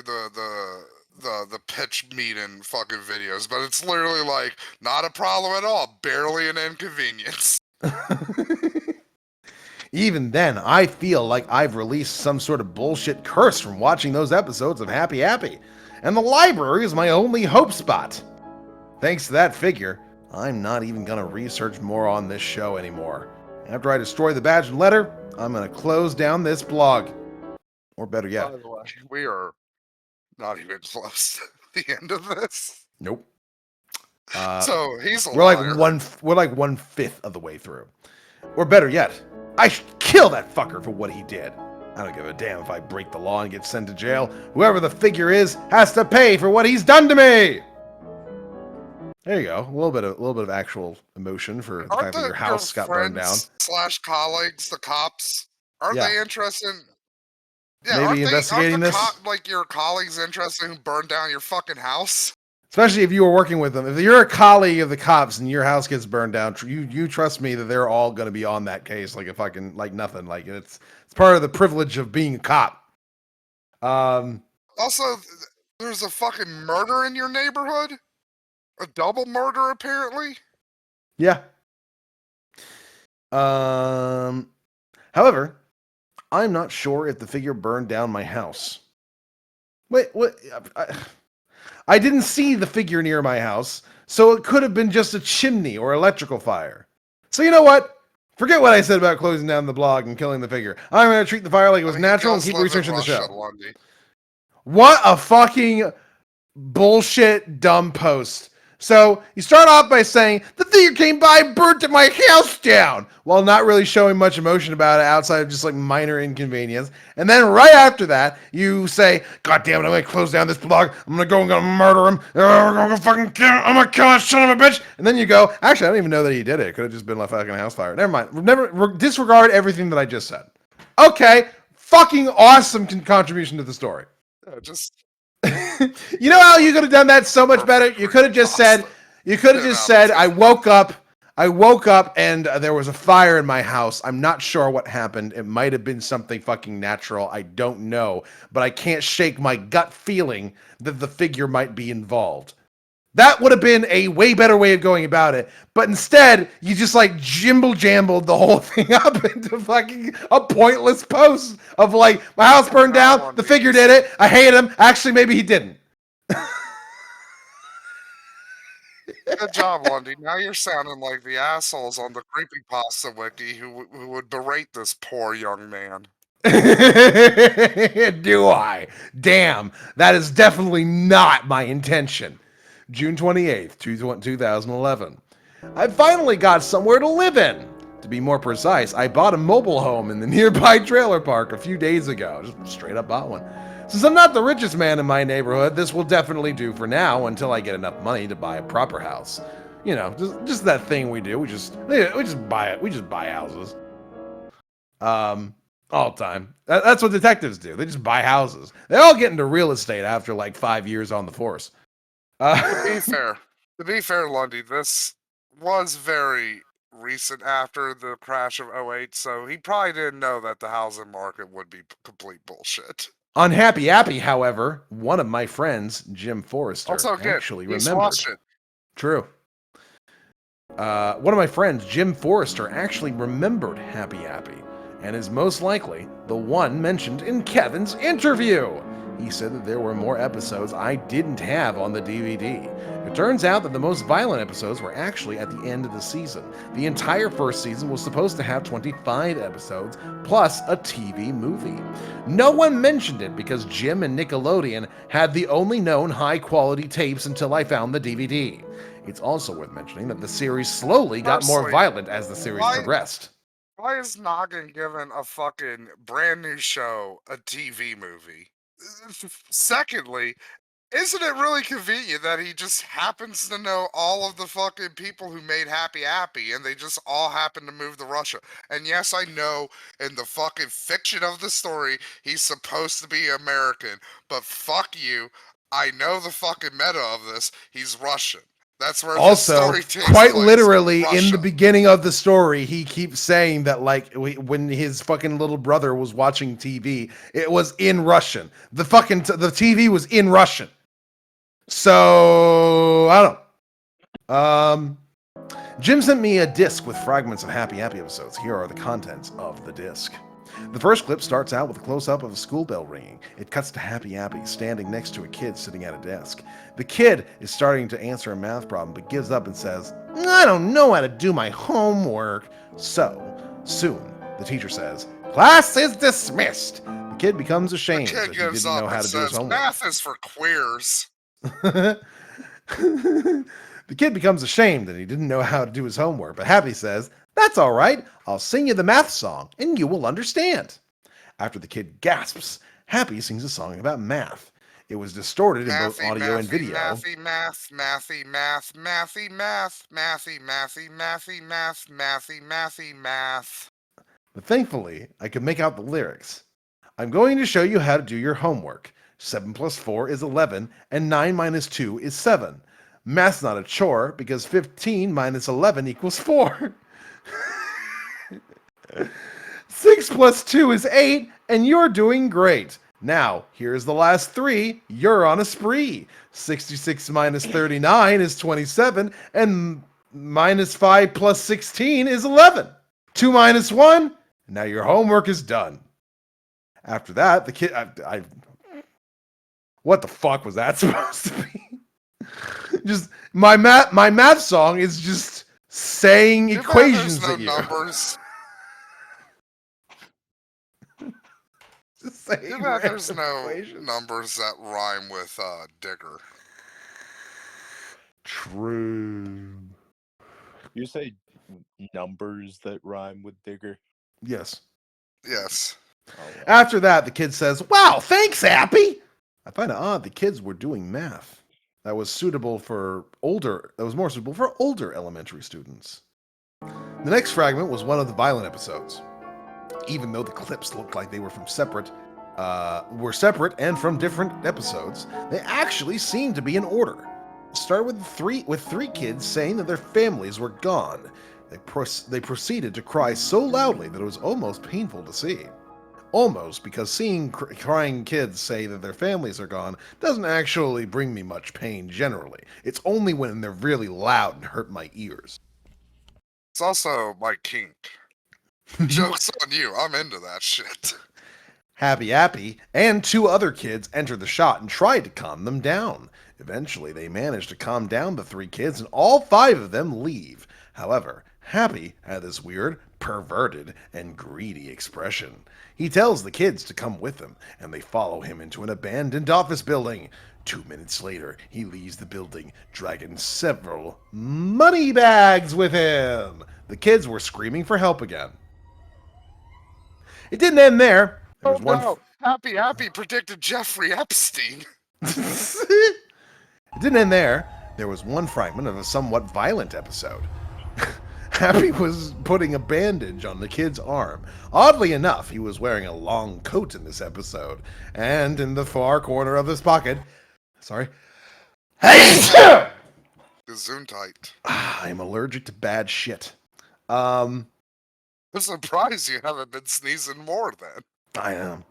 the pitch meeting fucking videos, but it's literally like not a problem at all, barely an inconvenience. Even then, I feel like I've released some sort of bullshit curse from watching those episodes of Happy Appy, and the library is my only hope spot. Thanks to that figure, I'm not even gonna research more on this show anymore. After I destroy the badge and letter, I'm gonna close down this blog. Or better yet, By the way, we are not even close to the end of this. nope. So he's a We're liar. like 1/5 of the way through. Or better yet, I should kill that fucker for what he did. I don't give a damn if I break the law and get sent to jail. Whoever the figure is has to pay for what he's done to me. There you go. A little bit of actual emotion for the fact that your house got burned down. / colleagues, the cops, aren't Yeah. they interested? Yeah, Maybe investigating this. Like your colleagues interested who burned down your fucking house? Especially if you were working with them. If you're a colleague of the cops and your house gets burned down, you trust me that they're all going to be on that case like a fucking like nothing. Like it's part of the privilege of being a cop. Also, there's a fucking murder in your neighborhood. A double murder, apparently. Yeah. However, I'm not sure if the figure burned down my house. Wait, what? I didn't see the figure near my house, so it could have been just a chimney or electrical fire. So you know what? Forget what I said about closing down the blog and killing the figure. I'm going to treat the fire like it was natural and keep researching the show. Lundy. What a fucking bullshit dumb post. So you start off by saying, the figure came by, burnt my house down, while not really showing much emotion about it outside of just like minor inconvenience. And then right after that, you say, God damn it, I'm going to close down this blog. I'm going to go and murder him. I'm going to fucking kill him. I'm going to kill that son of a bitch. And then you go, actually, I don't even know that he did it. It could have just been a fucking house fire. Never mind. Disregard everything that I just said. Okay. Fucking awesome contribution to the story. You know how you could have done that so much better? You could have just said, I woke up and there was a fire in my house. I'm not sure what happened. It might have been something fucking natural. I don't know, but I can't shake my gut feeling that the figure might be involved. That would have been a way better way of going about it. But instead, you just like jimbled the whole thing up into fucking a pointless post of like, my house burned down, the figure did it, I hate him, actually maybe he didn't. Good job, Lundy. Now you're sounding like the assholes on the creepypasta wiki who would berate this poor young man. Do I? Damn, that is definitely not my intention. June 28th, 2011. I finally got somewhere to live in. To be more precise, I bought a mobile home in the nearby trailer park a few days ago. Just straight up bought one. Since I'm not the richest man in my neighborhood, this will definitely do for now until I get enough money to buy a proper house. You know, just that thing we do. We just buy it. We just buy houses. All the time. That's what detectives do. They just buy houses. They all get into real estate after like 5 years on the force. To be fair, Lundy, this was very recent after the crash of 08, so he probably didn't know that the housing market would be complete bullshit. On Happy Appy, however, one of my friends, Jim Forrester, actually remembered. Watched it. True. One of my friends, Jim Forrester, actually remembered Happy Appy, and is most likely the one mentioned in Kevin's interview. He said that there were more episodes I didn't have on the DVD. It turns out that the most violent episodes were actually at the end of the season. The entire first season was supposed to have 25 episodes, plus a TV movie. No one mentioned it because Jim and Nickelodeon had the only known high-quality tapes until I found the DVD. It's also worth mentioning that the series slowly got more violent as the series progressed. Why is Noggin giving a fucking brand new show a TV movie? Secondly, isn't it really convenient that he just happens to know all of the fucking people who made Happy Appy and they just all happen to move to Russia? And yes, I know in the fucking fiction of the story, he's supposed to be American, but fuck you. I know the fucking meta of this. He's Russian. That's where also, the story takes quite place, literally, Russia. in the beginning of the story, he keeps saying that, like, when his fucking little brother was watching TV, it was in Russian. The TV was in Russian. So, I don't know. Jim sent me a disc with fragments of Happy Appy episodes. Here are the contents of the disc. The first clip starts out with a close-up of a school bell ringing. It cuts to Happy Appy standing next to a kid sitting at a desk. The kid is starting to answer a math problem, but gives up and says, I don't know how to do my homework. So, soon, the teacher says, class is dismissed. The kid becomes The ashamed kid that he gives didn't know up how and to do his says, homework. "Math is for queers." The kid becomes ashamed that he didn't know how to do his homework, but Happy says, "That's all right. I'll sing you the math song, and you will understand." After the kid gasps, Happy sings a song about math. It was distorted in both Mathy, audio and mathy, video. mathy, math, mathy, math, mathy, math, mathy, mathy, mathy, math, mathy, mathy, math. But thankfully, I could make out the lyrics. "I'm going to show you how to do your homework. 7 plus 4 is 11, and 9 minus 2 is 7. Math's not a chore because 15 minus 11 equals 4. 6 plus 2 is 8, and you're doing great. Now, here's the last 3. You're on a spree. 66 minus 39 is 27, and minus 5 plus 16 is 11. 2 minus 1, now your homework is done." After that, the kid... what the fuck was that supposed to be? Just my math song is just saying Too bad equations there's no at you. numbers. Just Too saying bad there's random no equations. numbers that rhyme with digger. True. You say numbers that rhyme with digger? Yes. Yes. Oh, well. After that, the kid says, "Wow, thanks, Appy." I find it odd the kids were doing math that was more suitable for older elementary students. The next fragment was one of the violent episodes. Even though the clips looked like they were separate and from different episodes, they actually seemed to be in order. It started with three kids saying that their families were gone. They proceeded to cry so loudly that it was almost painful to see. Almost, because seeing crying kids say that their families are gone doesn't actually bring me much pain generally. It's only when they're really loud and hurt my ears. It's also my kink. Joke's on you. I'm into that shit. Happy Appy and 2 other kids entered the shot and tried to calm them down. Eventually, they managed to calm down the 3 kids and all 5 of them leave. However, Happy had this weird, perverted, and greedy expression. He tells the kids to come with him, and they follow him into an abandoned office building. 2 minutes later, he leaves the building, dragging several money bags with him. The kids were screaming for help again. It didn't end there. There was one. Happy predicted Jeffrey Epstein. It didn't end there. There was one fragment of a somewhat violent episode. Happy was putting a bandage on the kid's arm. Oddly enough, he was wearing a long coat in this episode, and in the far corner of his pocket, Gesundheit. I'm allergic to bad shit. I'm surprised you haven't been sneezing more then. I am.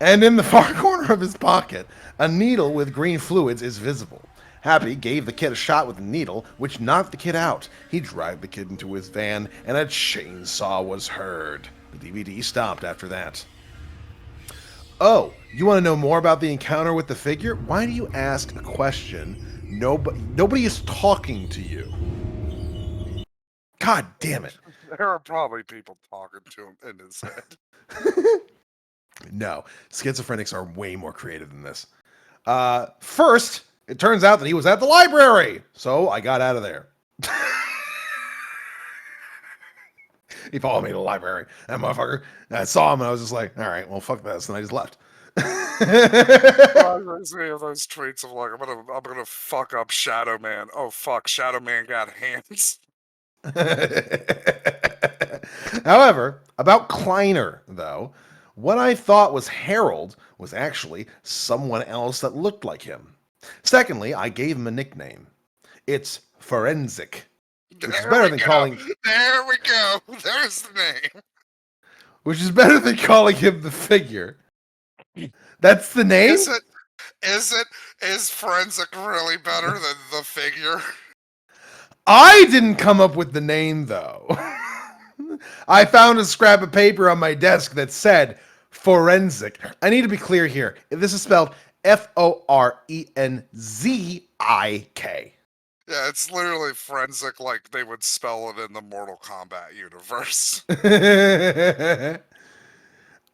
And in the far corner of his pocket, a needle with green fluids is visible. Happy gave the kid a shot with the needle, which knocked the kid out. He dragged the kid into his van, and a chainsaw was heard. The DVD stopped after that. Oh, you want to know more about the encounter with the figure? Why do you ask a question? Nobody is talking to you. God damn it. There are probably people talking to him in his head. No, schizophrenics are way more creative than this. First, it turns out that he was at the library, so I got out of there. He followed me to the library. That motherfucker. And I saw him, and I was just like, all right, well, fuck this, and I just left. I reminds me of those tweets of like, I'm gonna fuck up Shadow Man. Oh fuck, Shadow Man got hands. However, about Kleiner, though, what I thought was Harold was actually someone else that looked like him. Secondly, I gave him a nickname. It's Forensic. Which is better than calling. There we go. There's the name. Which is better than calling him the figure. That's the name? Is Forensic really better than the figure? I didn't come up with the name, though. I found a scrap of paper on my desk that said Forensic. I need to be clear here. This is spelled F-O-R-E-N-Z-I-K. Yeah, it's literally Forensic like they would spell it in the Mortal Kombat universe.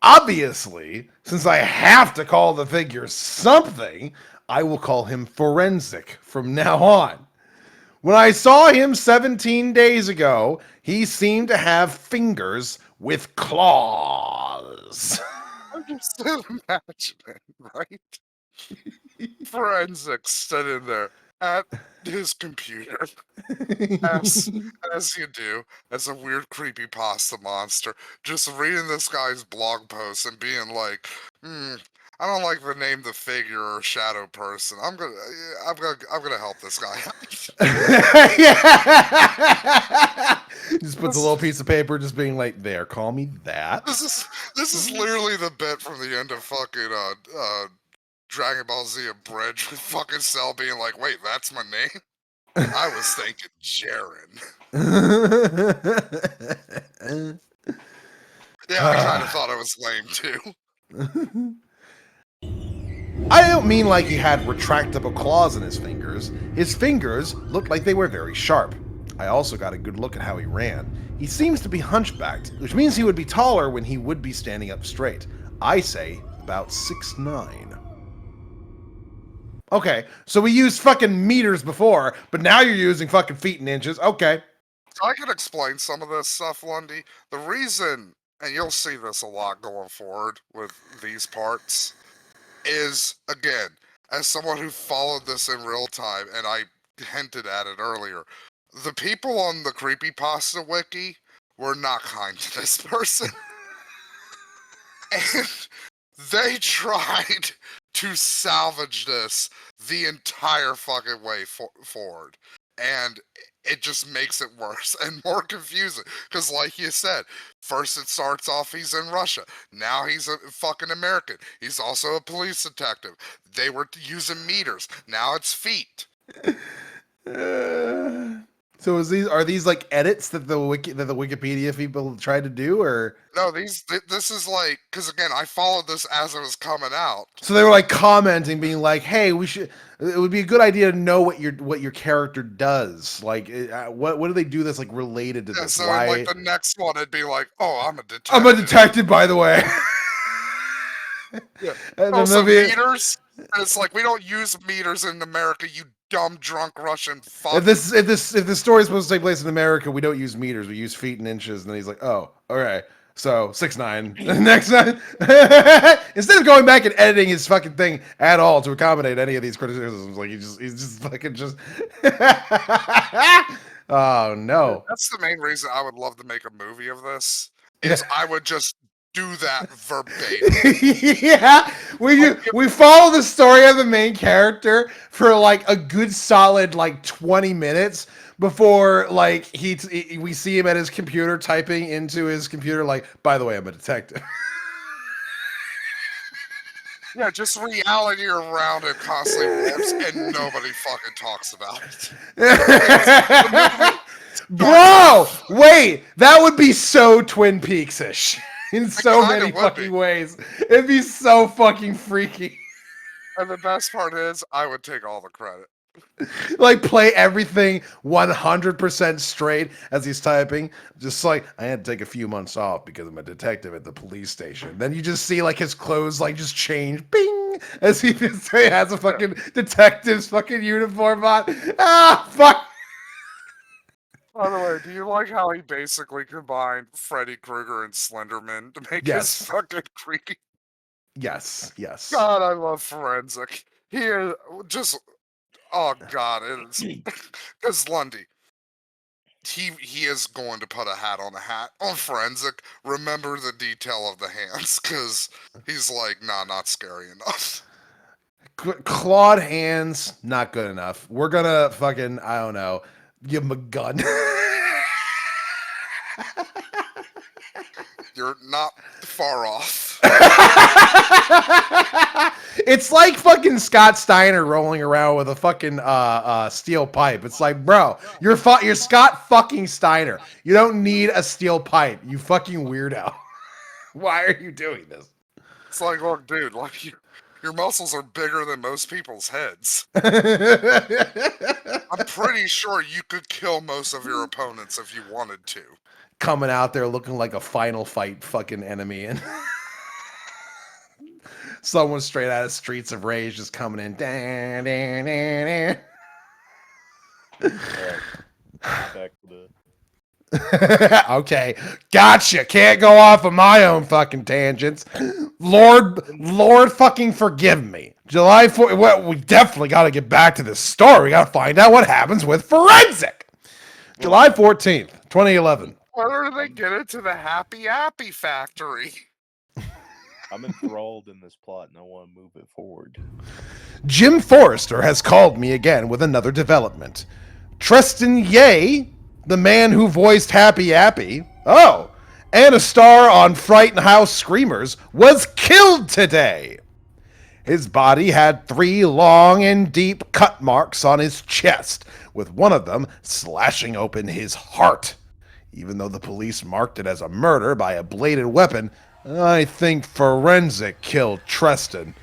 Obviously, since I have to call the figure something, I will call him Forensic from now on. When I saw him 17 days ago, he seemed to have fingers with claws. I'm just imagining, right? Forensics sitting there at his computer, as as you do, as a weird creepypasta monster, just reading this guy's blog post and being like, I don't like the name the figure or shadow person. I'm gonna help this guy out. Yeah. Just puts a little piece of paper just being like, there, call me that. This is literally the bit from the end of fucking Dragon Ball Z Abridged with fucking Cell being like, wait, that's my name? I was thinking Jaren. Yeah, I kind of thought I was lame too. I don't mean like he had retractable claws in his fingers. His fingers looked like they were very sharp. I also got a good look at how he ran. He seems to be hunchbacked, which means he would be taller when he would be standing up straight. I say about 6'9". Okay, so we used fucking meters before, but now you're using fucking feet and inches. Okay. I can explain some of this stuff, Lundy. The reason, and you'll see this a lot going forward with these parts, is, again, as someone who followed this in real time, and I hinted at it earlier, the people on the creepypasta wiki were not kind to this person. And they tried to salvage this the entire fucking way forward. And it just makes it worse and more confusing. Because like you said, first it starts off he's in Russia. Now he's a fucking American. He's also a police detective. They were using meters. Now it's feet. So are these like edits that the Wikipedia people tried to do, or no? This is like, because again, I followed this as it was coming out. So they were like commenting, being like, "Hey, it would be a good idea to know what your character does. Like, what do they do that's like related to this? So Why?" like the next one, it'd be like, "Oh, I'm a detective. I'm a detective, by the way." Yeah. And Also meters. And it's like, we don't use meters in America, you dumb drunk Russian fuck. If the story is supposed to take place in America, we don't use meters. We use feet and inches. And then he's like, "Oh, all right. So 6'9". Next time, instead of going back and editing his fucking thing at all to accommodate any of these criticisms, like he's just fucking just. Oh no! That's the main reason I would love to make a movie of this. Is I would just do that verbatim. Yeah, we follow the story of the main character for like a good solid like 20 minutes before like we see him at his computer typing into his computer like, "By the way, I'm a detective." Yeah, just reality around it constantly warps and nobody fucking talks about it. Bro, wait, that would be so Twin Peaks-ish in so many fucking ways. It'd be so fucking freaky. And the best part is, I would take all the credit. Like, play everything 100% straight as he's typing. Just like, I had to take a few months off because I'm a detective at the police station. Then you just see, like, his clothes, like, just change. Bing! As he just has a fucking detective's fucking uniform on. Ah, fuck! By the way, do you like how he basically combined Freddy Krueger and Slenderman to make his fucking creepy? Yes, yes. God, I love Forensic. He is just... Oh God, it's because Lundy, he is going to put a hat on Forensic. Remember the detail of the hands, because he's like, nah, not scary enough. Clawed hands, not good enough. We're gonna fucking, I don't know, give him a gun. You're not far off. It's like fucking Scott Steiner rolling around with a fucking steel pipe. It's like, bro, you're Scott fucking Steiner. You don't need a steel pipe, you fucking weirdo. Why are you doing this? It's like, look, dude, like your muscles are bigger than most people's heads. I'm pretty sure you could kill most of your opponents if you wanted to. Coming out there looking like a Final Fight fucking enemy. And Someone straight out of Streets of Rage just coming in. Dan, dan, dan, Alright. Back to the okay, gotcha. Can't go off of my own fucking tangents. Lord, fucking forgive me. July 4th. Well, we definitely got to get back to this story. We got to find out what happens with Forensic. July 14th, 2011. Where do they get into the Happy Appy factory? I'm enthralled in this plot and I want to move it forward. Jim Forrester has called me again with another development. Tristan Yeh, the man who voiced Happy Appy, and a star on Frighten House Screamers, was killed today. His body had 3 long and deep cut marks on his chest, with one of them slashing open his heart. Even though the police marked it as a murder by a bladed weapon, I think Forensic killed Tristan.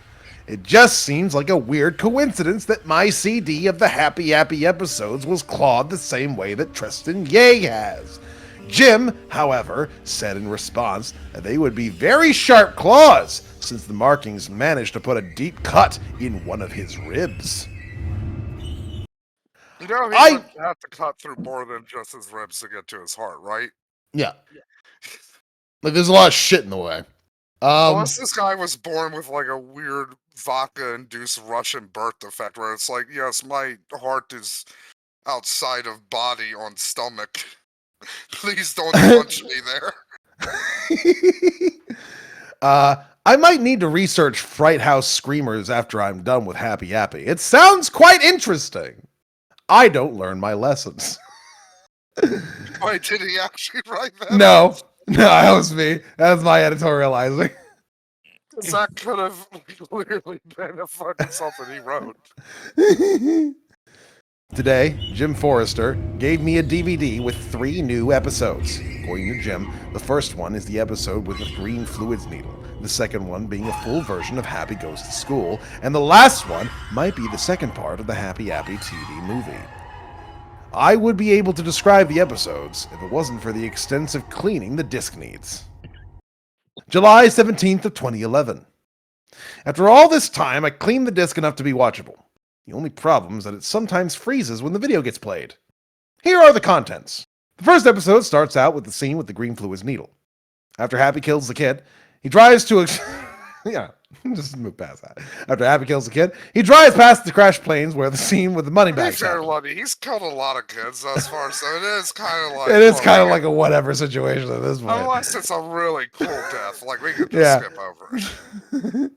It just seems like a weird coincidence that my CD of the Happy Appy episodes was clawed the same way that Tristan Yeh has. Jim, however, said in response that they would be very sharp claws, since the markings managed to put a deep cut in one of his ribs. You know, he would have to cut through more than just his ribs to get to his heart, right? Yeah. Like, there's a lot of shit in the way. Unless this guy was born with like a weird vodka-induced Russian birth defect where it's like, yes, my heart is outside of body on stomach. Please don't punch me there. I might need to research Fright House Screamers after I'm done with Happy Appy. It sounds quite interesting. I don't learn my lessons. Wait, did he actually write that? No, that was me. That was my editorializing. Because that could have clearly been a fucking something he wrote. Today, Jim Forrester gave me a DVD with 3 new episodes. According to Jim, the first one is the episode with the green fluids needle, the second one being a full version of Happy Goes to School, and the last one might be the second part of the Happy Appy TV movie. I would be able to describe the episodes if it wasn't for the extensive cleaning the disc needs. July 17th of 2011. After all this time, I cleaned the disc enough to be watchable. The only problem is that it sometimes freezes when the video gets played. Here are the contents. The first episode starts out with the scene with the green fluids needle. After Happy kills the kid, he drives to yeah, just move past that. After Happy kills the kid, he drives past the crashed planes where the scene with the money bags happened. He's killed a lot of kids thus far, so it is kind of like... It is kind of like a whatever situation at this point. Unless it's a really cool death, like we could just skip over it.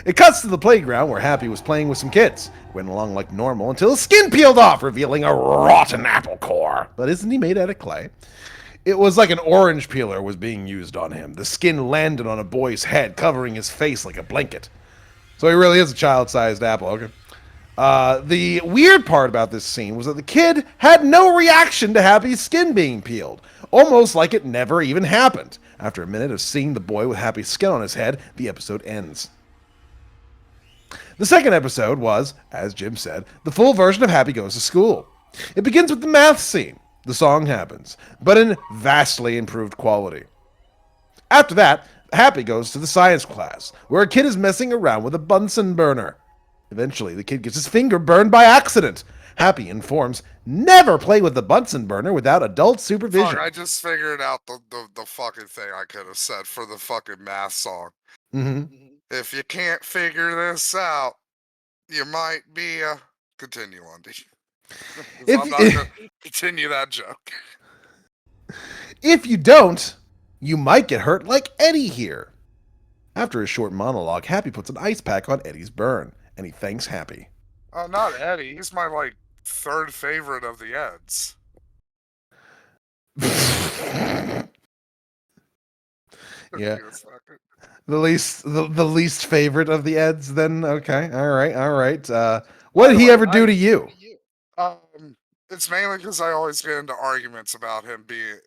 It cuts to the playground where Happy was playing with some kids. Went along like normal until his skin peeled off, revealing a rotten apple core. But isn't he made out of clay? It was like an orange peeler was being used on him. The skin landed on a boy's head, covering his face like a blanket. So he really is a child-sized apple, okay? The weird part about this scene was that the kid had no reaction to Happy's skin being peeled, almost like it never even happened. After a minute of seeing the boy with Happy's skin on his head, the episode ends. The second episode was, as Jim said, the full version of Happy Goes to School. It begins with the math scene. The song happens, but in vastly improved quality. After that, Happy goes to the science class, where a kid is messing around with a Bunsen burner. Eventually, the kid gets his finger burned by accident. Happy informs, never play with the Bunsen burner without adult supervision. Fuck, I just figured out the fucking thing I could have said for the fucking math song. Mm-hmm. If you can't figure this out, you might be a... Continue, Lundy. I'm not going to continue that joke. If you don't, you might get hurt like Eddie here. After a short monologue, Happy puts an ice pack on Eddie's burn, and he thanks Happy. Oh, not Eddie. He's my, like, 3rd favorite of the Eds. Yeah. The least favorite of the Eds, then? Okay. All right. What did he ever do to you? It's mainly because I always get into arguments about him being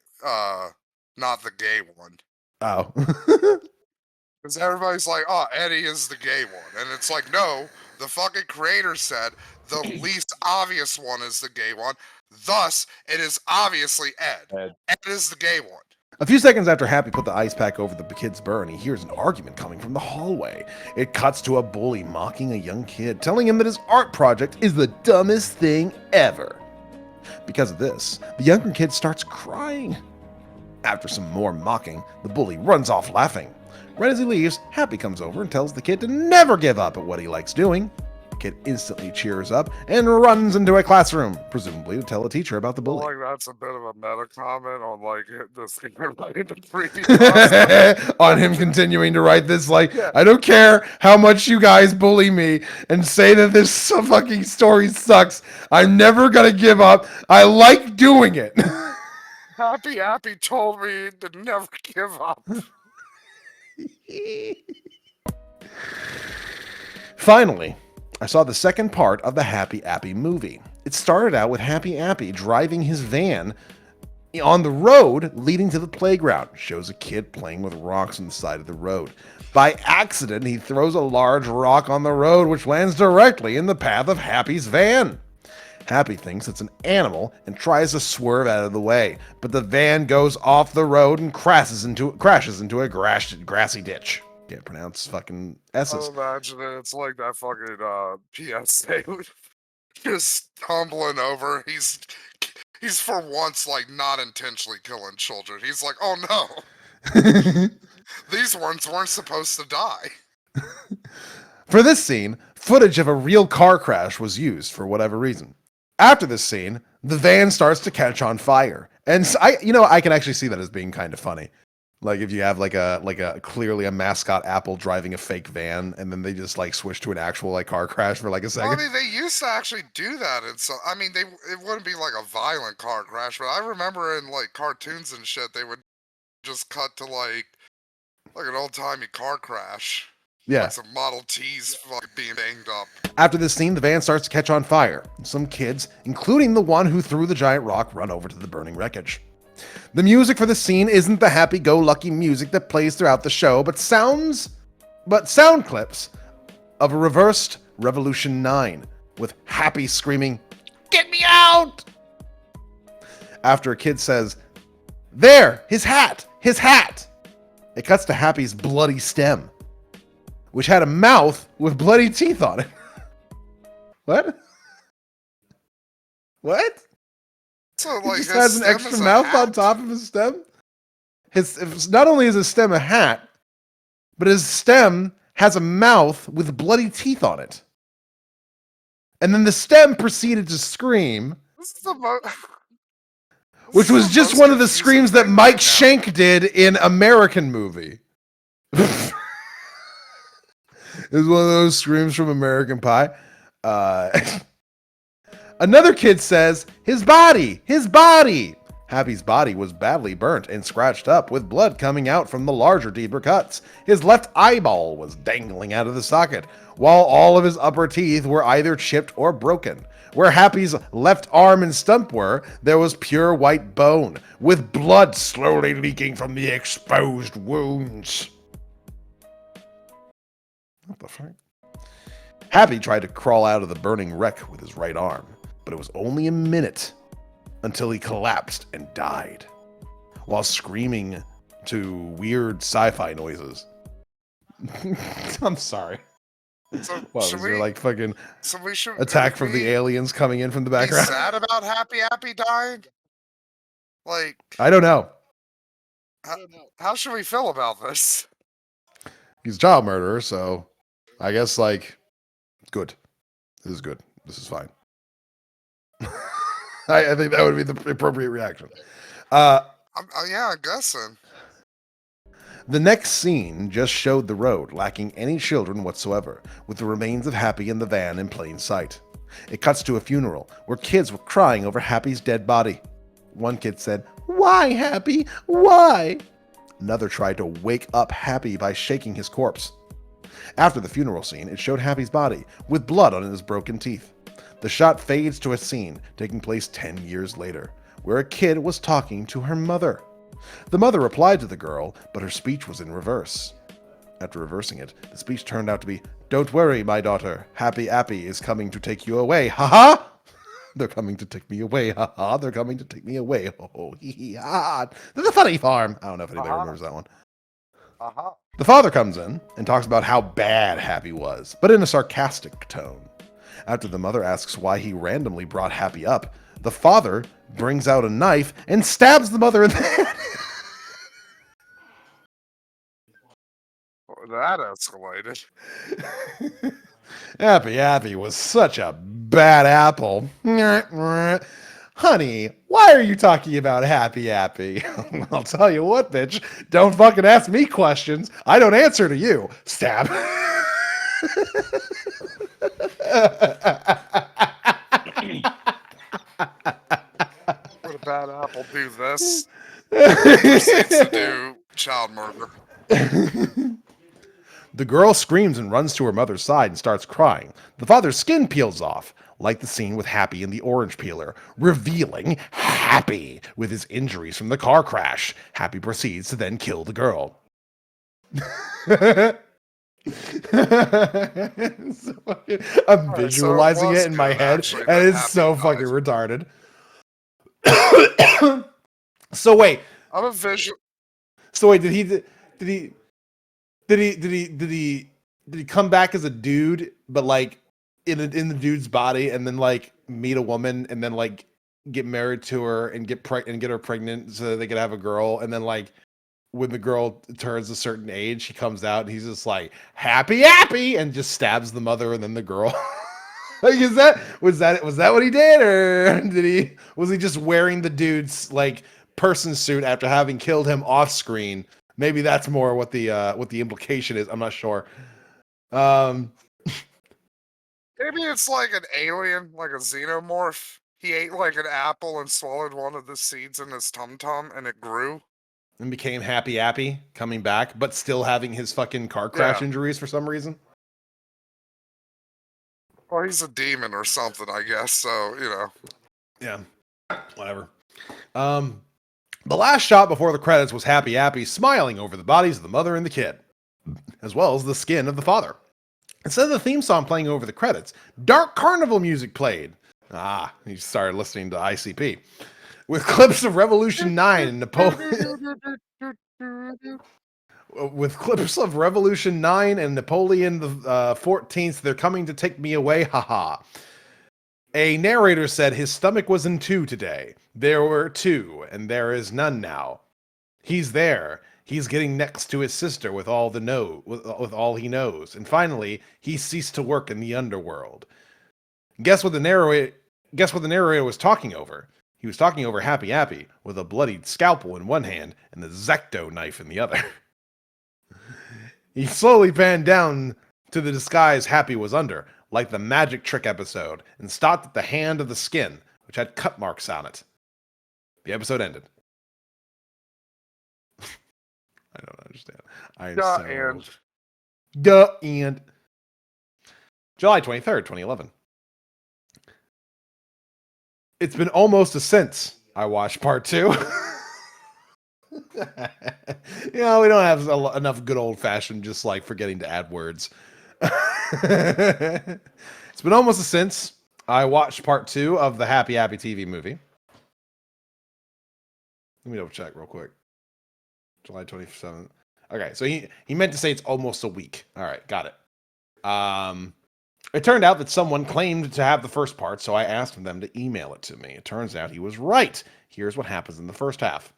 not the gay one. Oh. Because everybody's like, oh, Eddie is the gay one. And it's like, no, the fucking creator said the least obvious one is the gay one. Thus, it is obviously Ed. Ed is the gay one. A few seconds after Happy put the ice pack over the kid's burn, he hears an argument coming from the hallway. It cuts to a bully mocking a young kid, telling him that his art project is the dumbest thing ever. Because of this, the younger kid starts crying. After some more mocking, the bully runs off laughing. Right as he leaves, Happy comes over and tells the kid to never give up at what he likes doing. The kid instantly cheers up and runs into a classroom, presumably to tell a teacher about the bully. Like that's a bit of a meta comment on like this thing related to creepypasta. On him continuing to write this, like, I don't care how much you guys bully me and say that this fucking story sucks. I'm never gonna give up. I like doing it. Appy told me to never give up. Finally, I saw the second part of the Happy Appy movie. It started out with Happy Appy driving his van on the road leading to the playground. It shows a kid playing with rocks on the side of the road. By accident, he throws a large rock on the road, which lands directly in the path of Happy's van. Happy thinks it's an animal and tries to swerve out of the way, but the van goes off the road and crashes into a grassy ditch. Can't pronounce fucking S's. I imagine it. It's like that fucking PSA just tumbling over. He's for once like not intentionally killing children. He's like, oh no, these ones weren't supposed to die. For this scene, footage of a real car crash was used for whatever reason. After this scene, the van starts to catch on fire, and I can actually see that as being kind of funny. Like if you have like a clearly a mascot Apple driving a fake van, and then they just like switch to an actual like car crash for like a second. Well, I mean, they used to actually do that, and so I mean, it wouldn't be like a violent car crash, but I remember in like cartoons and shit, they would just cut to like an old timey car crash. Yeah. Like some Model Ts being banged up. After this scene, the van starts to catch on fire. Some kids, including the one who threw the giant rock, run over to the burning wreckage. The music for the scene isn't the happy-go-lucky music that plays throughout the show, but sound clips of a reversed Revolution 9 with Happy screaming, "Get me out!" After a kid says, "There, his hat, his hat!" It cuts to Happy's bloody stem, which had a mouth with bloody teeth on it. What? What? So He like just has an extra mouth on top of his stem? Not only is his stem a hat, but his stem has a mouth with bloody teeth on it. And then the stem proceeded to scream, This is the which was just one of the screams that Mike Schenk did in American Movie. It was one of those screams from American Pie. Another kid says, his body! His body! Happy's body was badly burnt and scratched up with blood coming out from the larger, deeper cuts. His left eyeball was dangling out of the socket, while all of his upper teeth were either chipped or broken. Where Happy's left arm and stump were, there was pure white bone, with blood slowly leaking from the exposed wounds. What the fuck? Happy tried to crawl out of the burning wreck with his right arm, but it was only a minute until he collapsed and died, while screaming to weird sci-fi noises. I'm sorry. So Well, is there like fucking we should attack from the aliens coming in from the background? Be sad about Happy dying? Like, I don't know. How should we feel about this? He's a child murderer, so I guess like good. This is good. This is fine. I think that would be the appropriate reaction. Yeah, I guess so. The next scene just showed the road, lacking any children whatsoever, with the remains of Happy in the van in plain sight. It cuts to a funeral, where kids were crying over Happy's dead body. One kid said, "Why, Happy? Why?" Another tried to wake up Happy by shaking his corpse. After the funeral scene, it showed Happy's body, with blood on his broken teeth. The shot fades to a scene taking place 10 years later, where a kid was talking to her mother. The mother replied to the girl, but her speech was in reverse. After reversing it, the speech turned out to be, "Don't worry, my daughter. Happy Appy is coming to take you away. Ha ha!" They're coming to take me away. Ha ha. They're coming to take me away. Ho ho. Hee hee ha. The funny farm. I don't know if anybody remembers that one. The father comes in and talks about how bad Happy was, but in a sarcastic tone. After the mother asks why he randomly brought Happy up, the father brings out a knife and stabs the mother in the head. That escalated. Appy was such a bad apple. Honey, why are you talking about Happy? I'll tell you what, bitch. Don't fucking ask me questions. I don't answer to you. Stab. Would a bad apple do this? Proceeds to do child murder. The girl screams and runs to her mother's side and starts crying. The father's skin peels off, like the scene with Happy and the orange peeler, revealing Happy with his injuries from the car crash. Happy proceeds to then kill the girl. I'm visualizing it in my head, and it's so fucking retarded. So wait. I'm a visual. So wait, did he come back as a dude, but like in the dude's body, and then like meet a woman, and then like get married to her and get her pregnant so that they could have a girl, and then like when the girl turns a certain age, he comes out and he's just like happy, and just stabs the mother and then the girl. Like, was that what he did, or was he just wearing the dude's like person suit after having killed him off screen? Maybe that's more what the implication is. I'm not sure. Maybe it's like an alien, like a xenomorph. He ate like an apple and swallowed one of the seeds in his tum-tum, and it grew. And became happy, coming back, but still having his fucking car crash injuries for some reason. Well, he's a demon or something, I guess. So, you know. Yeah. Whatever. The last shot before the credits was Happy smiling over the bodies of the mother and the kid, as well as the skin of the father. Instead of the theme song playing over the credits, Dark Carnival music played. He started listening to ICP. With clips of Revolution 9 and Napoleon... With clips of Revolution 9 and Napoleon the 14th, they're coming to take me away, haha. A narrator said his stomach was in two today. There were two, and there is none now. He's there. He's getting next to his sister with all he knows. And finally, he ceased to work in the underworld. Guess what the narrator was talking over? He was talking over Happy with a bloodied scalpel in one hand and the Zecto knife in the other. He slowly panned down to the disguise Happy was under, like the magic trick episode, and stopped at the hand of the skin, which had cut marks on it. The episode ended. I don't understand. And July 23rd, 2011. It's been almost a since I watched part 2. We don't have enough good old-fashioned just like forgetting to add words. It's been almost a since I watched part 2 of the Happy TV movie. Let me double check real quick. July 27th. Okay, so he meant to say it's almost a week. All right, got it. It turned out that someone claimed to have the first part, so I asked them to email it to me. It turns out he was right. Here's what happens in the first half.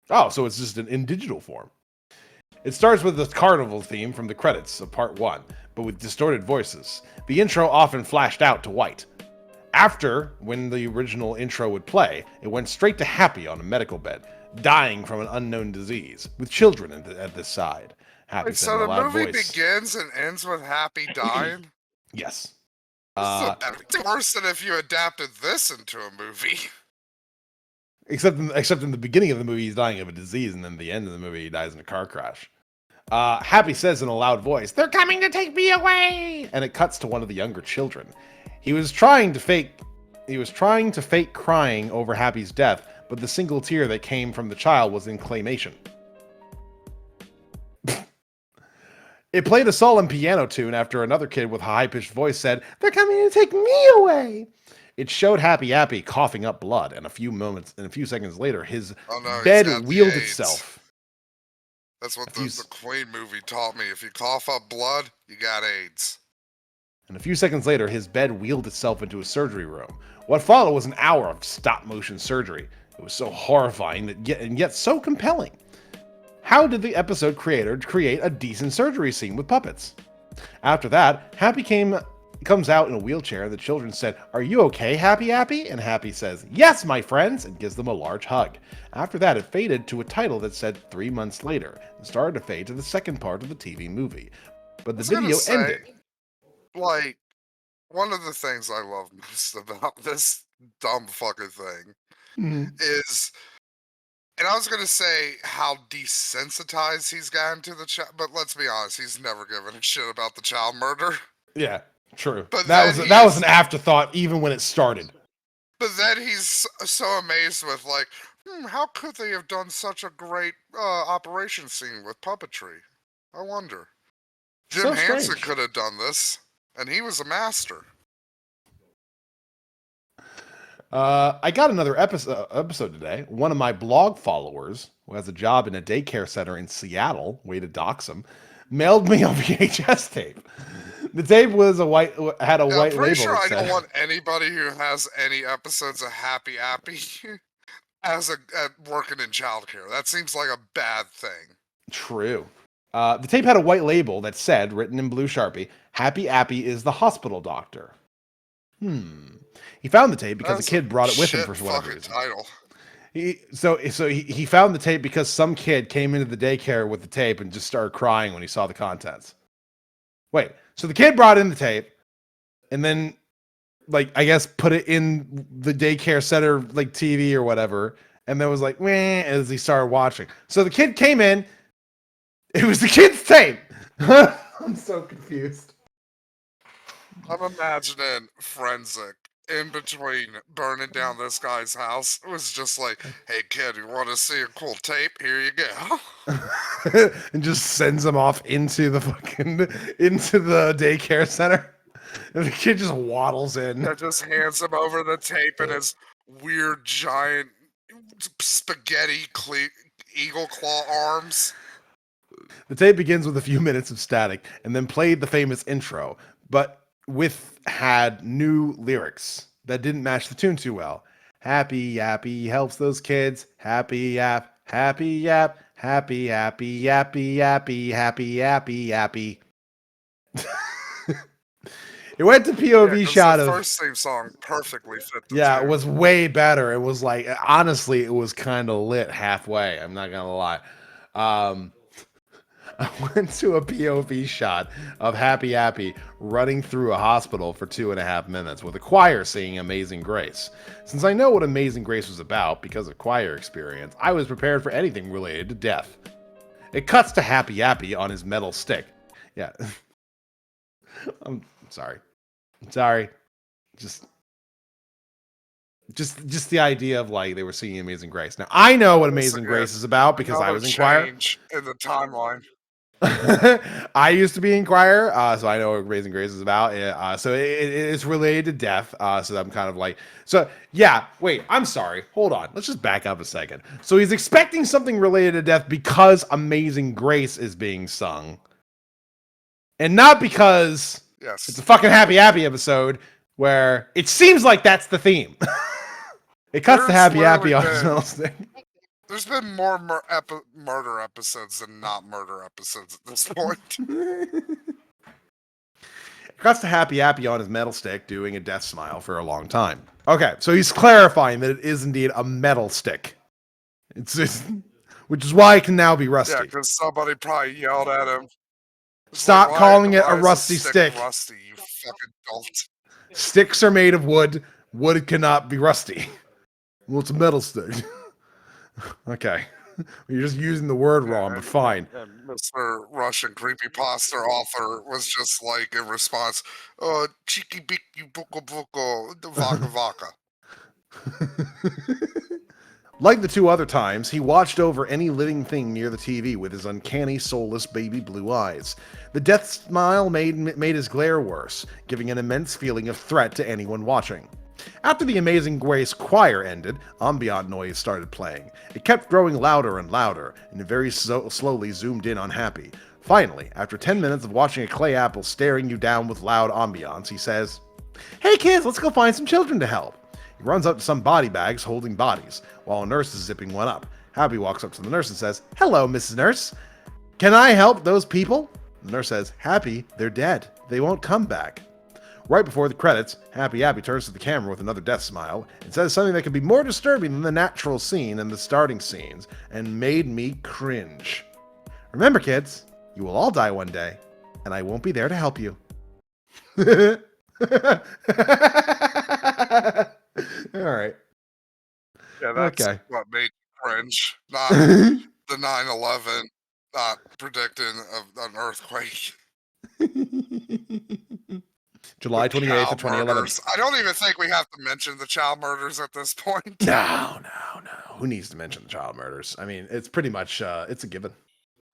Oh, so it's just in digital form. It starts with the carnival theme from the credits of part 1, but with distorted voices. The intro often flashed out to white. After, when the original intro would play, it went straight to Happy on a medical bed, dying from an unknown disease, with children at this side. Happy said in a loud voice. So the movie begins and ends with Happy dying? Yes. It's worse than if you adapted this into a movie. Except in the beginning of the movie, he's dying of a disease, and then at the end of the movie, he dies in a car crash. Happy says in a loud voice, "They're coming to take me away!" And it cuts to one of the younger children. He was trying to fake crying over Happy's death, but the single tear that came from the child was in claymation. It played a solemn piano tune after another kid with a high-pitched voice said, "They're coming to take me away!" It showed Happy coughing up blood, and a few seconds later, his Oh no, he's bed got the wheeled AIDS. itself. That's what A few the Queen movie taught me. If you cough up blood, you got AIDS. And a few seconds later, his bed wheeled itself into a surgery room. What followed was an hour of stop-motion surgery. It was so horrifying and yet so compelling. How did the episode creator create a decent surgery scene with puppets? After that, Happy comes out in a wheelchair. The children said, "Are you okay, Happy?" And Happy says, "Yes, my friends," and gives them a large hug. After that, it faded to a title that said 3 months later, and started to fade to the second part of the TV movie. But the video ended. Like, one of the things I love most about this dumb fucking thing is, and I was gonna say how desensitized he's gotten to the child, but let's be honest, he's never given a shit about the child murder. Yeah, true. But that was an afterthought even when it started. But then he's so amazed with like, how could they have done such a great operation scene with puppetry? I wonder. Jim So Henson strange. could have done this, and he was a master. I got another episode today. One of my blog followers, who has a job in a daycare center in Seattle, way to dox him, mailed me a VHS tape. The tape was had a white I'm pretty label. sure that I said, don't want anybody who has any episodes of Happy Appy as working in childcare. That seems like a bad thing. True. The tape had a white label that said, written in blue Sharpie, "Happy Appy is the hospital doctor." He found the tape because a kid brought it with him for whatever reason. Title. He found the tape because some kid came into the daycare with the tape and just started crying when he saw the contents. Wait, so the kid brought in the tape and then, like, I guess put it in the daycare center, like, TV or whatever, and then was like, meh, as he started watching. So the kid came in, it was the kid's tape. I'm so confused. I'm imagining Forensic in between burning down this guy's house. It was just like, "Hey kid, you want to see a cool tape? Here you go." And just sends him off into the daycare center. And the kid just waddles in. That just hands him over the tape and his weird giant spaghetti eagle claw arms. The tape begins with a few minutes of static and then played the famous intro, but had new lyrics that didn't match the tune too well. Happy Yappy helps those kids. Happy Yap, Happy Yap, Happy Yappy, Yappy Yappy, Happy Yappy Yappy. It went to POV shot the of first theme song perfectly fit the yeah, tune. it was way better. It was like, honestly, it was kind of lit halfway. I'm not gonna lie. I went to a POV shot of Happy Appy running through a hospital for 2.5 minutes with a choir singing Amazing Grace. Since I know what Amazing Grace was about because of choir experience, I was prepared for anything related to death. It cuts to Happy Appy on his metal stick. Yeah. I'm sorry. Just the idea of, like, they were singing Amazing Grace. Now, I know what Amazing Grace is about because I was in choir. Change in the timeline. I used to be in choir, so I know what Amazing Grace is about. So it's related to death. So I'm kind of like, so yeah. Wait, I'm sorry. Hold on. Let's just back up a second. So he's expecting something related to death because Amazing Grace is being sung, and not because it's a fucking Happy Appy episode where it seems like that's the theme. It cuts to Happy Appy on his metal stick. There's been more murder episodes than not murder episodes at this point. It cuts to Happy Appy on his metal stick doing a death smile for a long time. Okay, so he's clarifying that it is indeed a metal stick. It's which is why it can now be rusty. Yeah, because somebody probably yelled at him. Stop calling it a rusty stick. Rusty, you fucking dolt. Sticks are made of wood. Wood cannot be rusty. Well, it's a metal stick. Okay. You're just using the word wrong, but fine. And Mr. Russian creepypasta author was just like, in response, cheeky beaky buko buko, vaka vaka. Like the two other times, he watched over any living thing near the TV with his uncanny, soulless baby blue eyes. The death smile made his glare worse, giving an immense feeling of threat to anyone watching. After the Amazing Grace choir ended, ambient noise started playing. It kept growing louder and louder, and it very slowly zoomed in on Happy. Finally, after 10 minutes of watching a clay apple staring you down with loud ambiance, he says, "Hey kids, let's go find some children to help." He runs up to some body bags holding bodies, while a nurse is zipping one up. Happy walks up to the nurse and says, "Hello, Mrs. Nurse. Can I help those people?" The nurse says, "Happy, they're dead. They won't come back." Right before the credits, Happy Appy turns to the camera with another death smile and says something that could be more disturbing than the natural scene and the starting scenes, and made me cringe. "Remember, kids, you will all die one day, and I won't be there to help you." All right. Yeah, that's Okay. what made me cringe. Not the 9/11, not predicting an earthquake. July 28th of Child 2011. murders. I don't even think we have to mention the child murders at this point. No. Who needs to mention the child murders? I mean, it's pretty much, it's a given.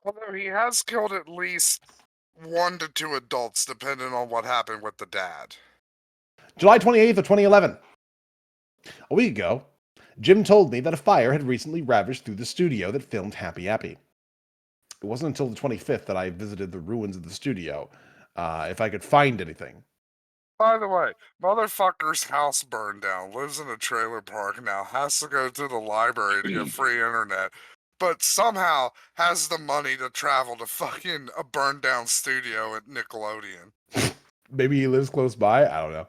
Although he has killed at least 1 to 2 adults, depending on what happened with the dad. July 28th of 2011. A week ago, Jim told me that a fire had recently ravaged through the studio that filmed Happy Appy. It wasn't until the 25th that I visited the ruins of the studio, if I could find anything. By the way, motherfucker's house burned down, lives in a trailer park now, has to go to the library to get free internet, but somehow has the money to travel to fucking a burned down studio at Nickelodeon. Maybe he lives close by. I don't know.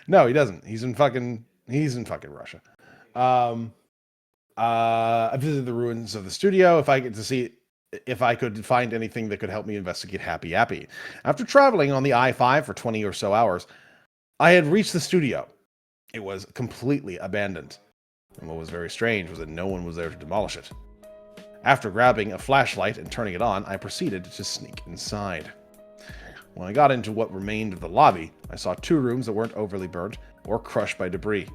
No, he doesn't. He's in fucking Russia. I visited the ruins of the studio if I could find anything that could help me investigate Happy Appy. After traveling on the I-5 for 20 or so hours, I had reached the studio. It was completely abandoned. And what was very strange was that no one was there to demolish it. After grabbing a flashlight and turning it on, I proceeded to sneak inside. When I got into what remained of the lobby, I saw 2 rooms that weren't overly burnt or crushed by debris.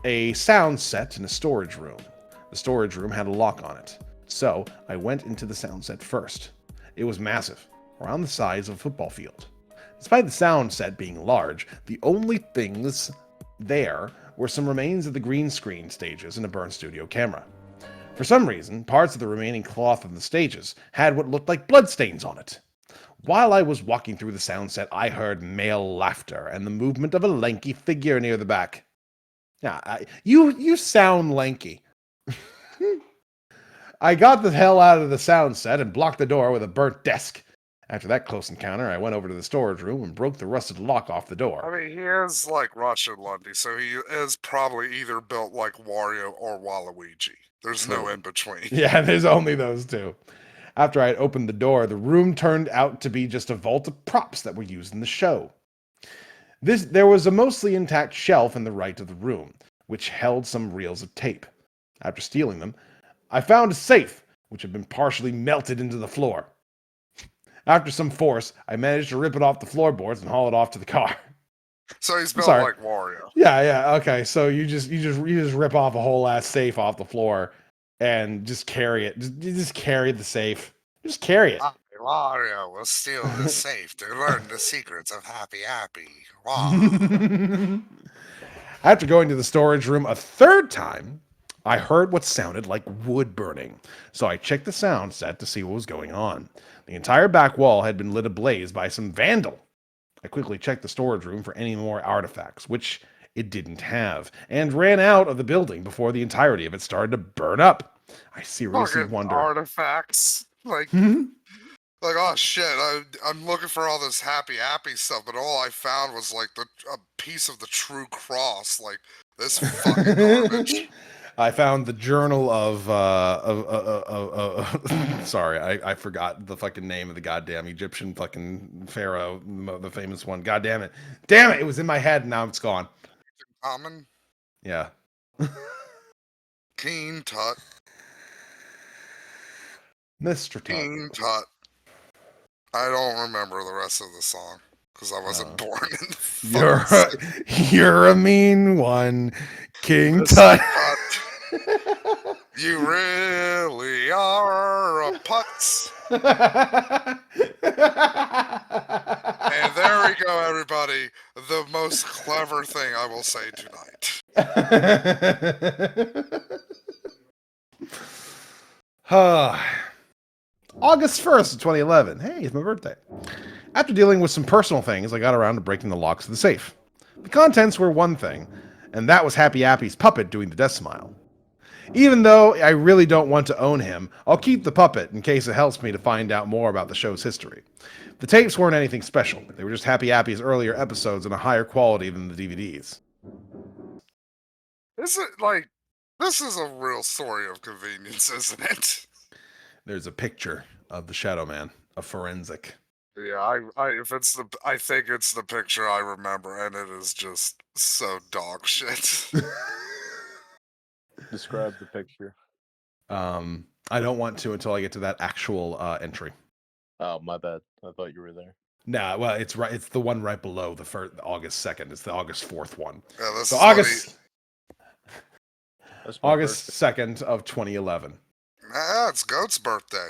A sound set in a storage room. The storage room had a lock on it, so I went into the sound set first. It was massive, around the size of a football field. Despite the sound set being large, the only things there were some remains of the green screen stages and a burned studio camera. For some reason, parts of the remaining cloth of the stages had what looked like bloodstains on it. While I was walking through the sound set, I heard male laughter and the movement of a lanky figure near the back. Yeah, you sound lanky. I got the hell out of the sound set and blocked the door with a burnt desk. After that close encounter, I went over to the storage room and broke the rusted lock off the door. I mean, he is like Russian Lundy, so he is probably either built like Wario or Waluigi. There's no in between. Yeah, there's only those two. After I had opened the door, the room turned out to be just a vault of props that were used in the show. There was a mostly intact shelf in the right of the room, which held some reels of tape. After stealing them, I found a safe, which had been partially melted into the floor. After some force, I managed to rip it off the floorboards and haul it off to the car. So he's built Sorry. like Wario. Yeah, okay. So you just rip off a whole ass safe off the floor and just carry it. Just carry the safe. Just carry it. Wario will steal the safe to learn the secrets of Happy Appy. Wow. After going to the storage room a third time, I heard what sounded like wood burning. So I checked the sound set to see what was going on. The entire back wall had been lit ablaze by some vandal. I quickly checked the storage room for any more artifacts, which it didn't have, and ran out of the building before the entirety of it started to burn up. I seriously wonder. Artifacts. Like, oh shit, I'm looking for all this Happy Appy stuff, but all I found was like a piece of the true cross. Like, this fucking garbage. I found the journal of sorry, I forgot the fucking name of the goddamn Egyptian fucking pharaoh, the famous one. God damn it. Damn it, it was in my head and now it's gone. Common? Yeah. King Tut. Mr. Tut. King Tut. I don't remember the rest of the song because I wasn't born in the You're a mean one, King Mr. Tut. You really are a putz. And there we go, everybody. The most clever thing I will say tonight. August 1st, 2011. Hey, it's my birthday. After dealing with some personal things, I got around to breaking the locks of the safe. The contents were one thing, and that was Happy Appy's puppet doing the death smile. Even though I really don't want to own him, I'll keep the puppet in case it helps me to find out more about the show's history. The tapes weren't anything special. They were just Happy Appy's earlier episodes in a higher quality than the DVDs. This is a real story of convenience, isn't it? There's a picture of the Shadow Man, a forensic. Yeah, I think it's the picture I remember, and it is just so dog shit. Describe the picture. I don't want to until I get to that actual entry. Oh, my bad. I thought you were there. Nah, well, it's right. It's the one right below the first, August 2nd. It's the August 4th one. Yeah, this So is August 2nd of 2011. It's Goat's birthday.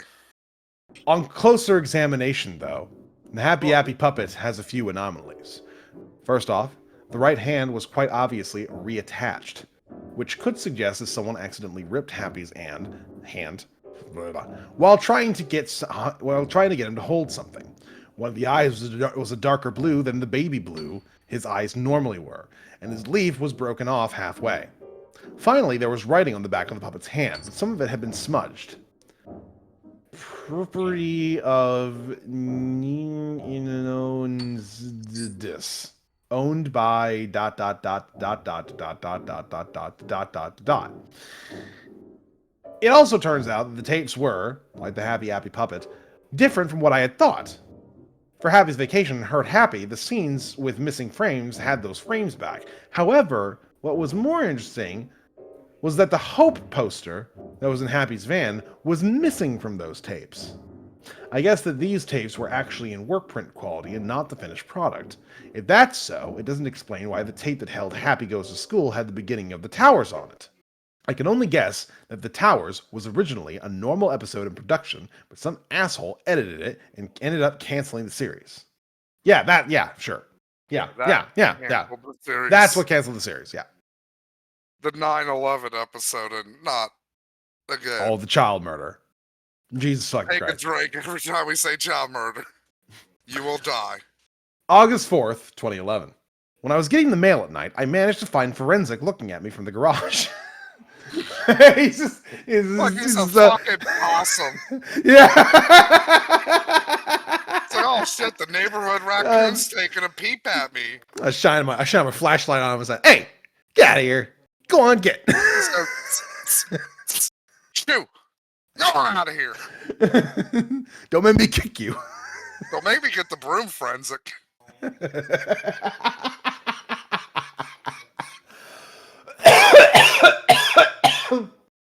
On closer examination, though, the Happy Appy puppet has a few anomalies. First off, the right hand was quite obviously reattached, which could suggest that someone accidentally ripped Happy's hand while trying to get him to hold something. One of the eyes was a darker blue than the baby blue his eyes normally were, and his leaf was broken off halfway. Finally, there was writing on the back of the puppet's hand, but some of it had been smudged. Property of this. Owned by ... It also turns out that the tapes were, like the Happy Appy puppet, different from what I had thought. For Happy's Vacation Hurt Happy, the scenes with missing frames had those frames back. However, what was more interesting was that the Hope poster that was in Happy's van was missing from those tapes. I guess that these tapes were actually in work print quality and not the finished product. If that's so, it doesn't explain why the tape that held Happy Goes to School had the beginning of the Towers on it. I can only guess that the Towers was originally a normal episode in production, but some asshole edited it and ended up canceling the series. Sure. Yeah. That's what canceled the series, yeah. The 9/11 episode, and not again. Oh, the child murder. Jesus fucking Take Christ. a drink every time we say child murder. You will die. August 4th, 2011. When I was getting the mail at night, I managed to find Forensic looking at me from the garage. he's a fucking awesome. Yeah. It's like, oh shit, the neighborhood raccoon's taking a peep at me. I shine my flashlight on him and said, "Hey, get out of here. Go on, get." Shoo! Go on out of here. Don't make me kick you. Don't make me get the broom forensic.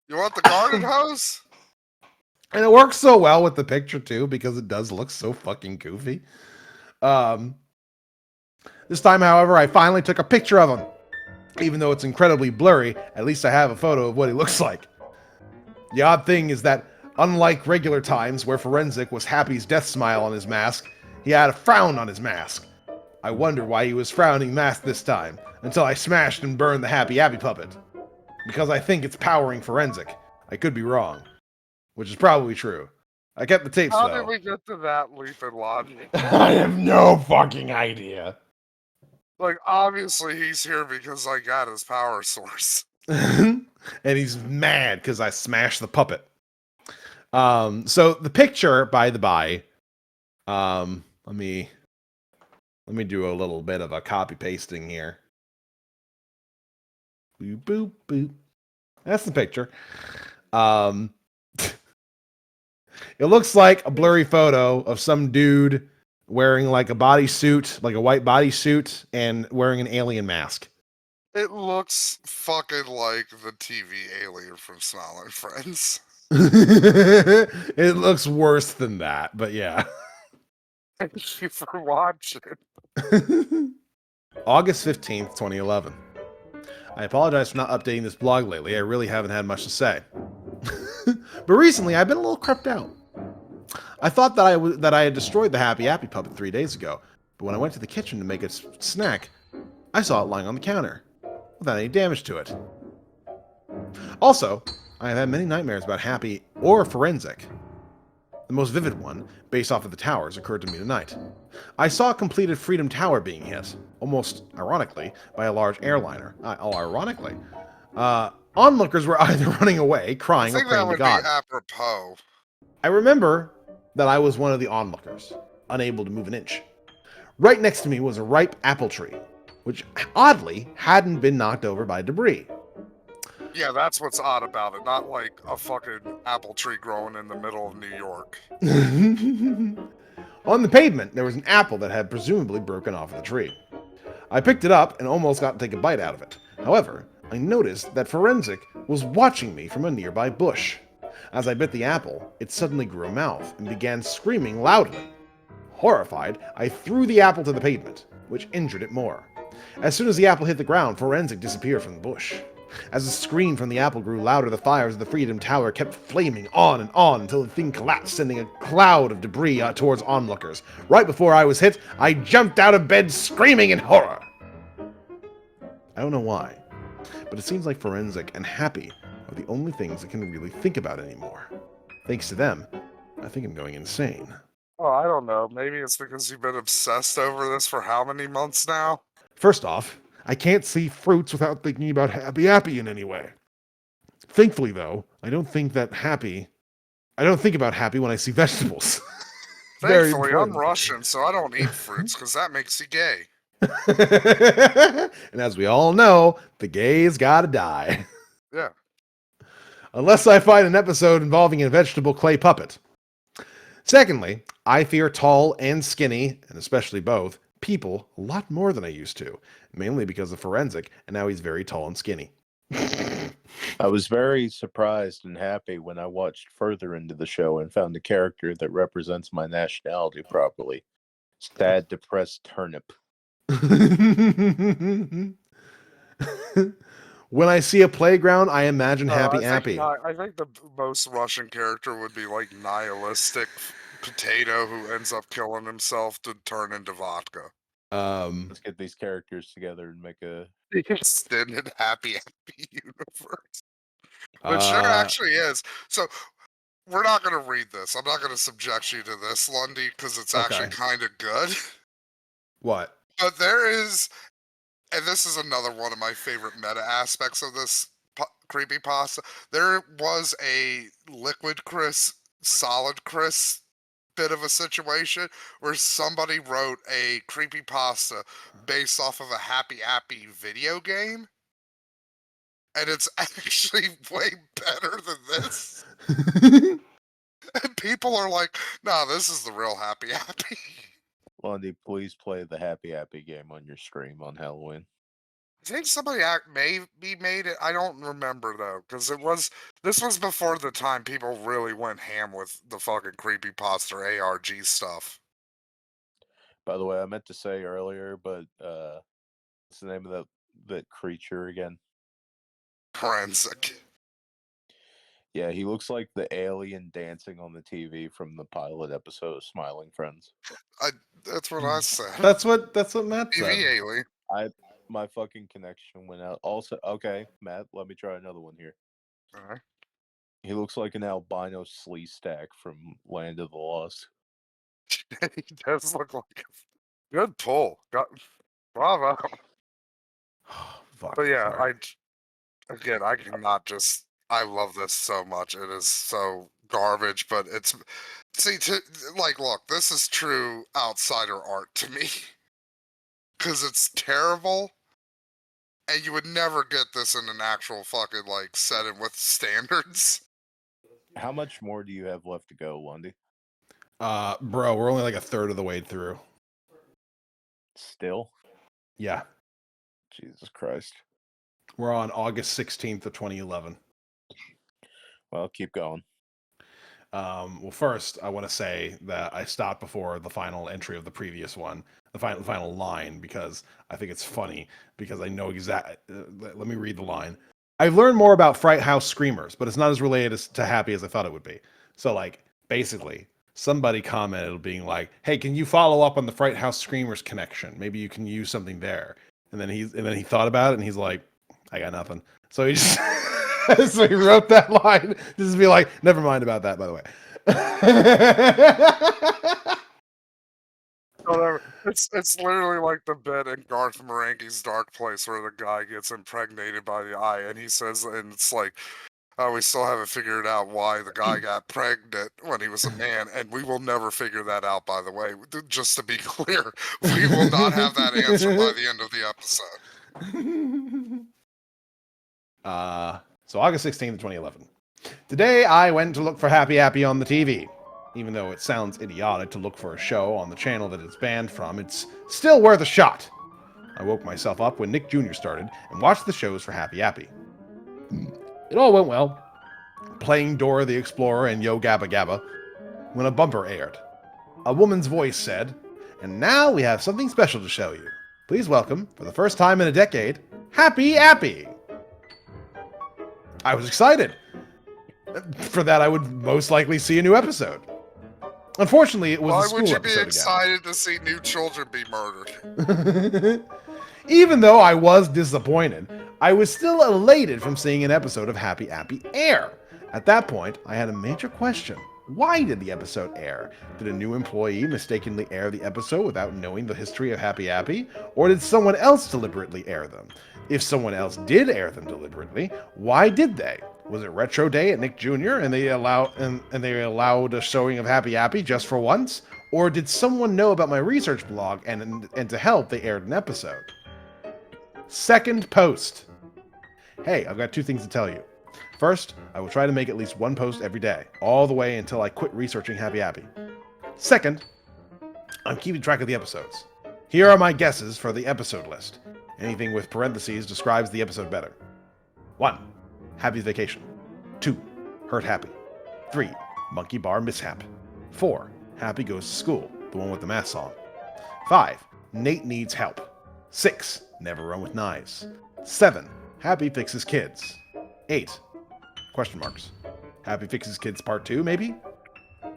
You want the garden hose? And it works so well with the picture too, because it does look so fucking goofy. This time, however, I finally took a picture of him. Even though it's incredibly blurry, at least I have a photo of what he looks like. The odd thing is that, unlike regular times where Forensic was Happy's death smile on his mask, he had a frown on his mask. I wondered why he was frowning masked this time, until I smashed and burned the Happy Appy puppet. Because I think it's powering Forensic. I could be wrong. Which is probably true. I kept the tapes, How though. did we get to that leap in logic? I have no fucking idea. Like, obviously he's here because I got his power source. And he's mad because I smashed the puppet. So the picture, by the by, let me do a little bit of a copy pasting here. Boop boop boop. That's the picture. It looks like a blurry photo of some dude wearing like a bodysuit, like a white bodysuit, and wearing an alien mask. It looks fucking like the TV alien from Smiling Friends. It looks worse than that, but yeah. Thank you for watching. August 15th, 2011. I apologize for not updating this blog lately. I really haven't had much to say. But recently, I've been a little creeped out. I thought that I had destroyed the Happy Appy puppet 3 days ago, but when I went to the kitchen to make a snack, I saw it lying on the counter, without any damage to it. Also, I have had many nightmares about Happy or Forensic. The most vivid one, based off of the towers, occurred to me tonight. I saw a completed Freedom Tower being hit, almost ironically, by a large airliner. Ironically. Onlookers were either running away, I crying, or think that praying to would be God. apropos. I remember that I was one of the onlookers, unable to move an inch. Right next to me was a ripe apple tree, which oddly hadn't been knocked over by debris. Yeah, that's what's odd about it. Not like a fucking apple tree growing in the middle of New York. On the pavement, there was an apple that had presumably broken off of the tree. I picked it up and almost got to take a bite out of it. However, I noticed that Forensic was watching me from a nearby bush. As I bit the apple, it suddenly grew a mouth and began screaming loudly. Horrified, I threw the apple to the pavement, which injured it more. As soon as the apple hit the ground, Forensic disappeared from the bush. As the scream from the apple grew louder, the fires of the Freedom Tower kept flaming on and on until the thing collapsed, sending a cloud of debris towards onlookers. Right before I was hit, I jumped out of bed screaming in horror. I don't know why, but it seems like Forensic and Happy are the only things I can really think about anymore. Thanks to them, I think I'm going insane. Oh, I don't know. Maybe it's because you've been obsessed over this for how many months now? First off, I can't see fruits without thinking about Happy in any way. Thankfully, though, I don't think about Happy when I see vegetables. Very Thankfully, I'm important. Russian, so I don't eat fruits because that makes you gay. And as we all know, the gays gotta die. Yeah. Unless I find an episode involving a vegetable clay puppet. Secondly, I fear tall and skinny, and especially both, people a lot more than I used to, mainly because of Forensic, and now he's very tall and skinny. I was very surprised and happy when I watched further into the show and found a character that represents my nationality properly. Sad, depressed turnip. When I see a playground, I imagine Happy I Appy. think the most Russian character would be like nihilistic potato who ends up killing himself to turn into vodka. Let's get these characters together and make a The extended Happy universe. Which sure actually is. So we're not going to read this. I'm not going to subject you to this, Lundy, because it's actually Okay. kind of good. What? But there is, and this is another one of my favorite meta aspects of this creepypasta. There was a Liquid Chris, Solid Chris bit of a situation where somebody wrote a creepypasta based off of a Happy Appy video game. And it's actually way better than this. And people are like, nah, this is the real Happy Appy. Lundy, please play the Happy Appy game on your stream on Halloween. I think somebody maybe made it. I don't remember though, because this was before the time people really went ham with the fucking creepypasta ARG stuff. By the way, I meant to say earlier, but what's the name of that creature again? Forensic. Yeah, he looks like the alien dancing on the TV from the pilot episode of Smiling Friends. That's what I said. That's what Matt TV said. alien. My fucking connection went out. Also, okay, Matt, let me try another one here. Uh-huh. He looks like an albino slee stack from Land of the Lost. He does look like a good pull. Bravo. Fuck, But yeah, sorry. I cannot just. I love this so much. It is so garbage, but it's. See, look, this is true outsider art to me. Because it's terrible, and you would never get this in an actual fucking, like, setting with standards. How much more do you have left to go, Lundy? Bro, we're only like a third of the way through. Still? Yeah. Jesus Christ. We're on August 16th of 2011. Well, keep going. Well, first, I want to say that I stopped before the final entry of the previous one, the final line, because I think it's funny, because I know exactly. Let me read the line. I've learned more about Fright House Screamers, but it's not as related to Happy as I thought it would be. So, like, basically, somebody commented being like, "Hey, can you follow up on the Fright House Screamers connection? Maybe you can use something there." And then he thought about it and he's like, "I got nothing." So he just so he wrote that line just to be like, "Never mind about that, by the way." Whatever. It's literally like the bit in Garth Marenghi's Dark Place where the guy gets impregnated by the eye, and he says, and it's like, "Oh, we still haven't figured out why the guy got pregnant when he was a man, and we will never figure that out, by the way." Just to be clear, we will not have that answer by the end of the episode. So August 16th, 2011. Today I went to look for Happy Appy on the TV. Even though it sounds idiotic to look for a show on the channel that it's banned from, it's still worth a shot. I woke myself up when Nick Jr. started and watched the shows for Happy Appy. It all went well, playing Dora the Explorer and Yo Gabba Gabba, when a bumper aired. A woman's voice said, "And now we have something special to show you. Please welcome, for the first time in a decade, Happy Appy." I was excited. For that, I would most likely see a new episode. Unfortunately, it was Why a school would you episode be excited to see new children be murdered? again. Even though I was disappointed, I was still elated from seeing an episode of Happy Appy air. At that point, I had a major question. Why did the episode air? Did a new employee mistakenly air the episode without knowing the history of Happy Appy? Or did someone else deliberately air them? If someone else did air them deliberately, why did they? Was it Retro Day at Nick Jr. and they allowed a showing of Happy Appy just for once? Or did someone know about my research blog and to help they aired an episode? Second post. Hey, I've got two things to tell you. First, I will try to make at least one post every day, all the way until I quit researching Happy Appy. Second, I'm keeping track of the episodes. Here are my guesses for the episode list. Anything with parentheses describes the episode better. 1. Happy's Vacation. 2. Hurt Happy. 3. Monkey Bar Mishap. 4. Happy Goes to School, the one with the math song. 5. Nate Needs Help. 6. Never Run with Knives. 7. Happy Fixes Kids. 8. Question marks. Happy Fixes Kids Part 2, maybe?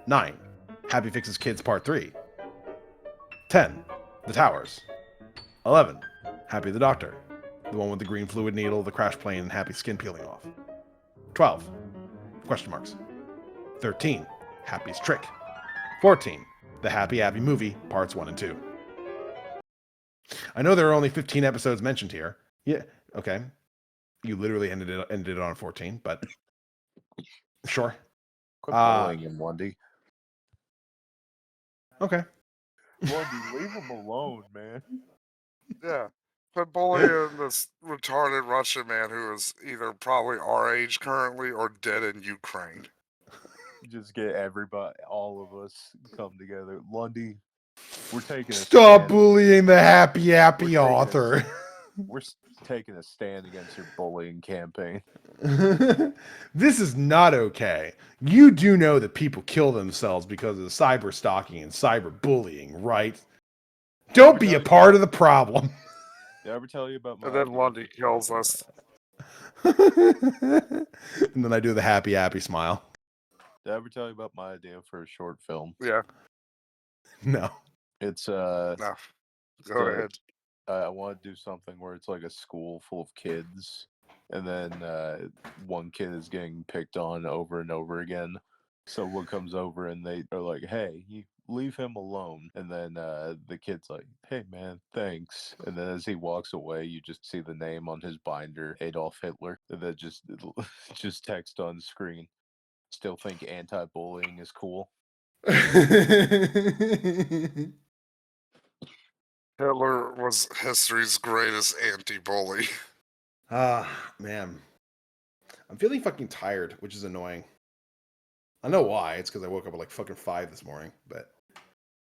9. Happy Fixes Kids Part 3. 10. The Towers. 11. Happy the Doctor. The one with the green fluid needle, the crash plane, and Happy skin peeling off. 12. Question marks. 13. Happy's Trick. 14. The Happy Appy Movie, Parts 1 and 2. I know there are only 15 episodes mentioned here. Yeah, okay. You literally ended it on 14, but sure. Quit bullying him, Lundy. Okay. Lundy, leave him alone, man. Yeah. But bullying this retarded Russian man who is either probably our age currently or dead in Ukraine. Just get everybody, all of us, come together. Lundy, we're taking a Stop stand. bullying the Happy Appy We're taking a- author. We're taking a stand against your bullying campaign. This is not okay. You do know that people kill themselves because of cyber stalking and cyber bullying, right? Don't be a part of the problem. Did I ever tell you about my And then idea? Lundy kills us. And then I do the Happy Appy smile. Did I ever tell you about my idea for a short film? Yeah. No. It's No. Go So- ahead. I want to do something where it's like a school full of kids, and then one kid is getting picked on over and over again. Someone comes over and they are like, "Hey, you leave him alone." And then the kid's like, "Hey, man, thanks." And then as he walks away, you just see the name on his binder, Adolf Hitler, and then just text on screen. Still think anti-bullying is cool. Hitler was history's greatest anti-bully. Man. I'm feeling fucking tired, which is annoying. I know why. It's because I woke up at like fucking 5 this morning, but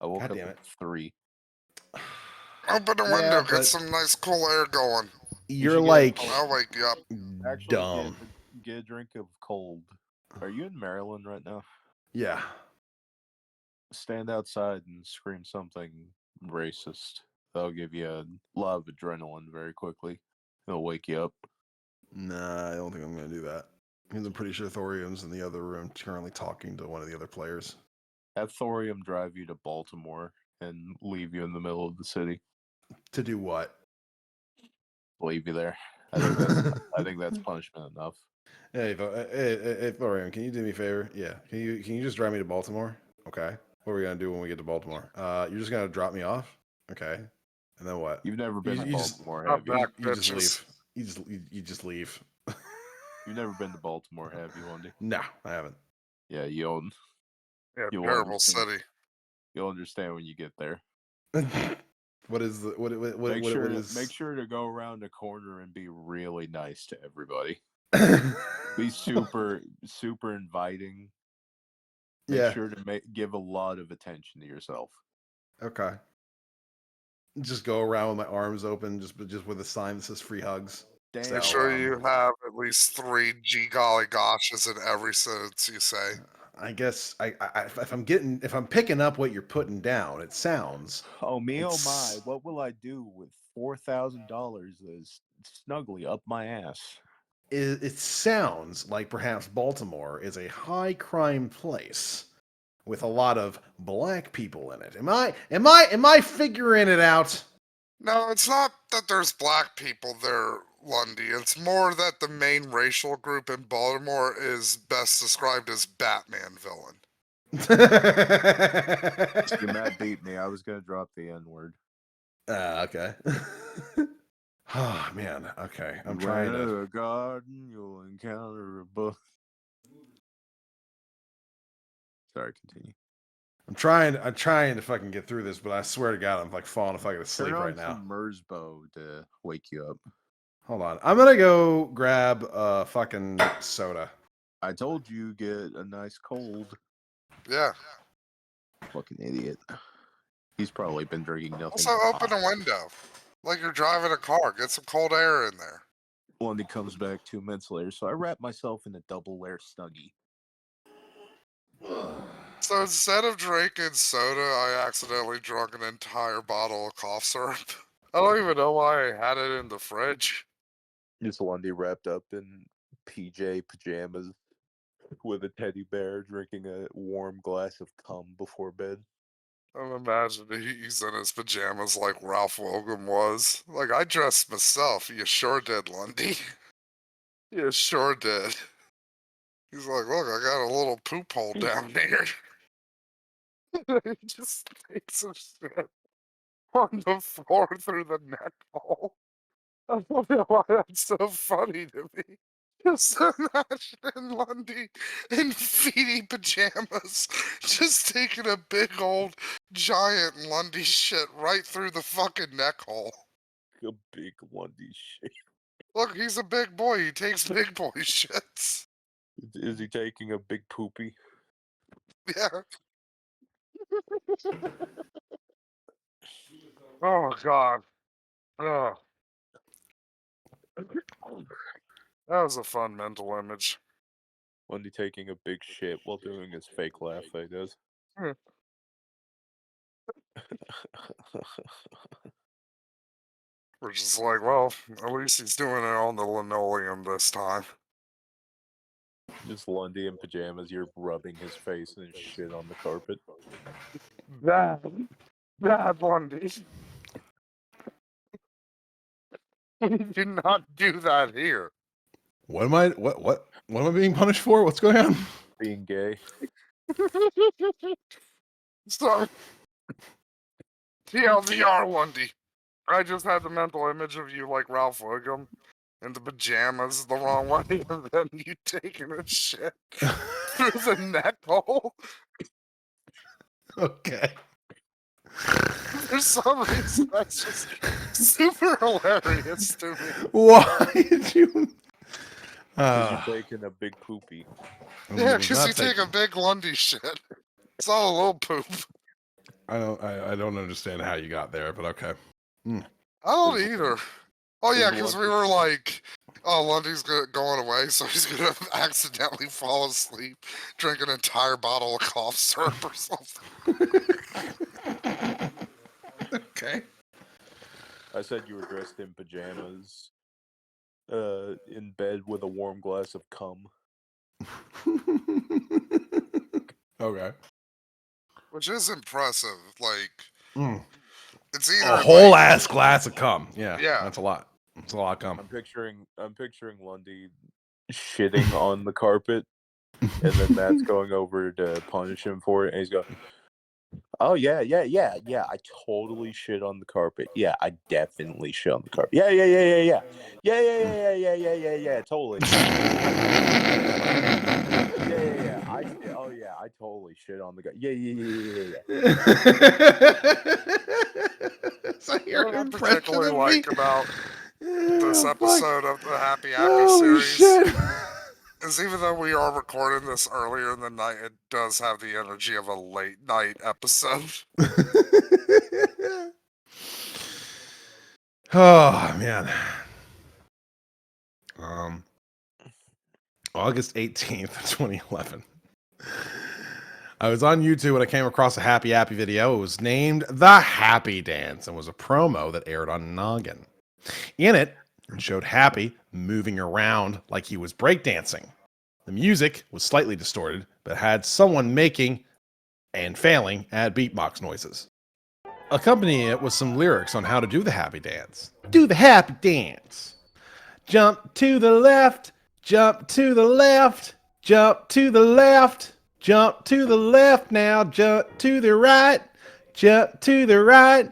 I woke God up damn at it. 3. Open the Yeah, window, but- get some nice cool air going. You're should get- like I'll wake you up. Actually, dumb. get a drink of cold. Are you in Maryland right now? Yeah. Stand outside and scream something racist. That'll give you a lot of adrenaline very quickly. It'll wake you up. Nah, I don't think I'm gonna do that. Because I'm pretty sure Thorium's in the other room currently talking to one of the other players. Have Thorium drive you to Baltimore and leave you in the middle of the city. To do what? Leave you there. I think that's punishment enough. Hey, Thorium, can you do me a favor? Yeah. Can you just drive me to Baltimore? Okay. What are we gonna do when we get to Baltimore? You're just gonna drop me off? Okay. And then what? You've never been to Baltimore, Not have you? back You just bitches. leave. You just leave. You've never been to Baltimore, have you, Lundy? No, I haven't. Yeah, you'll Yeah, You'll terrible understand. city. You'll understand when you get there. What is the what Make sure to go around the corner and be really nice to everybody. Be super inviting. Make Yeah. sure to give a lot of attention to yourself. Okay. Just go around with my arms open, just with a sign that says free hugs. Damn. Make So, sure you have at least 3 G golly goshes in every sentence you say. I guess if I'm picking up what you're putting down, it sounds. Oh me, oh my! It's- What will I do with $4,000 is snugly up my ass? It sounds like perhaps Baltimore is a high crime place with a lot of black people in it. Am I figuring it out? No, it's not that there's black people there, Lundy. It's more that the main racial group in Baltimore is best described as Batman villain. See, Matt beat me. I was gonna drop the N-word. Okay. Oh man, okay. I'm You trying enter to. a garden, you'll encounter a bush. Sorry, continue. I'm trying to fucking get through this, but I swear to God, I'm like falling fucking asleep Turn on right now. some Mersbo to wake you up. Hold on. I'm gonna go grab a fucking soda. I told you get a nice cold. Yeah. Fucking idiot. He's probably been drinking nothing. Also, open a window. Like you're driving a car. Get some cold air in there. One that comes back 2 minutes later, so I wrap myself in a double layer snuggie. So instead of drinking soda, I accidentally drank an entire bottle of cough syrup. I don't even know why I had it in the fridge. Just Lundy wrapped up in PJ pajamas with a teddy bear drinking a warm glass of cum before bed. I'm imagining he's in his pajamas like Ralph William was. Like, I dressed myself. You sure did, Lundy. You sure did. He's like, look, I got a little poop hole down here. He just takes a shit on the floor through the neck hole. I don't know why that's so funny to me. Just imagine Lundy in feety pajamas, just taking a big old giant Lundy shit right through the fucking neck hole. A big Lundy shit. Look, he's a big boy. He takes big boy shits. Is he taking a big poopy? Yeah. Oh God. Oh. That was a fun mental image. Lundy taking a big shit while doing his fake laugh that he does. We're just like, well, at least he's doing it on the linoleum this time. Just Lundy in pajamas, you're rubbing his face and his shit on the carpet. Bad Lundy. You do not do that here. What am I being punished for? What's going on? Being gay. So, TLDR, Lundy. I just had the mental image of you like Ralph Wiggum in the pajamas the wrong way, and then you taking a shit through the neck hole. Okay. For some reason, that's just super hilarious to me. Why did you? Because you're taking a big poopy. Yeah, because you take a big Lundy shit. It's all a little poop. I don't understand how you got there, but okay. I don't either. Oh yeah, There's because we Lundy. were like, oh, Lundy's going away, so he's gonna accidentally fall asleep, drink an entire bottle of cough syrup or something. Okay. I said you were dressed in pajamas, in bed with a warm glass of cum. Okay. Which is impressive. Like, Mm. it's A either whole like, ass glass of cum. Yeah, yeah. that's a lot. That's a lot of cum. I'm picturing Lundy shitting on the carpet, and then Matt's going over to punish him for it, and he's going, "Oh yeah. I totally shit on the carpet. Yeah, I definitely shit on the carpet. Yeah. Totally. Yeah. I totally shit on the carpet. Yeah. So you're What an I impression particularly of me? like about this Oh, fuck. episode of the Happy Happy Oh, series shit. is, even though we are recording this earlier in the night, it does have the energy of a late night episode. Oh, man. August 18th, 2011. I was on YouTube when I came across a Happy Happy video. It was named The Happy Dance and was a promo that aired on Noggin. In it showed Happy moving around like he was breakdancing. The music was slightly distorted, but had someone making and failing at beatbox noises. Accompanying it was some lyrics on how to do the happy dance. Do the happy dance. Jump to the left, jump to the left, jump to the left, jump to the left now, jump to the right, jump to the right,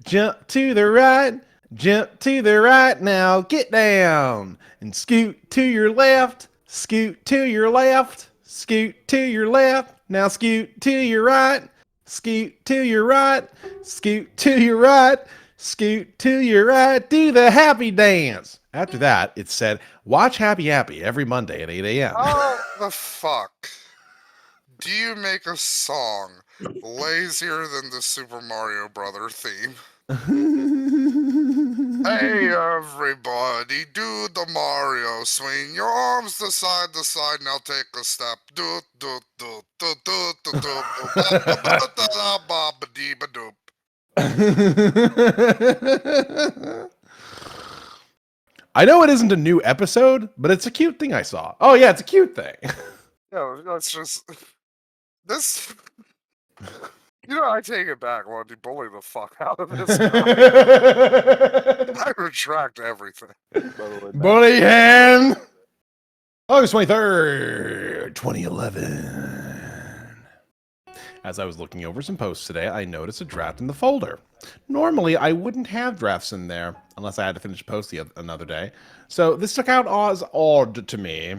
jump to the right, jump to the right now, get down and scoot to your left, scoot to your left, scoot to your left, now scoot to your right, scoot to your right, scoot to your right, scoot to your right, do the happy dance. After that, it said, watch Happy Happy every Monday at 8 a.m. How the fuck do you make a song lazier than the Super Mario Brother theme? Hey everybody, do the Mario swing, your arms to side, now take a step. Do do do do do do do do ba ba dee ba doop. I know it isn't a new episode, but it's a cute thing I saw. Oh yeah, it's a cute thing. No, that's just this. You know, I take it back, Lundy. Bully the fuck out of this guy. I retract everything. Bully hand. August 23rd, 2011. As I was looking over some posts today, I noticed a draft in the folder. Normally, I wouldn't have drafts in there unless I had to finish a post another day. So this took out as odd to me.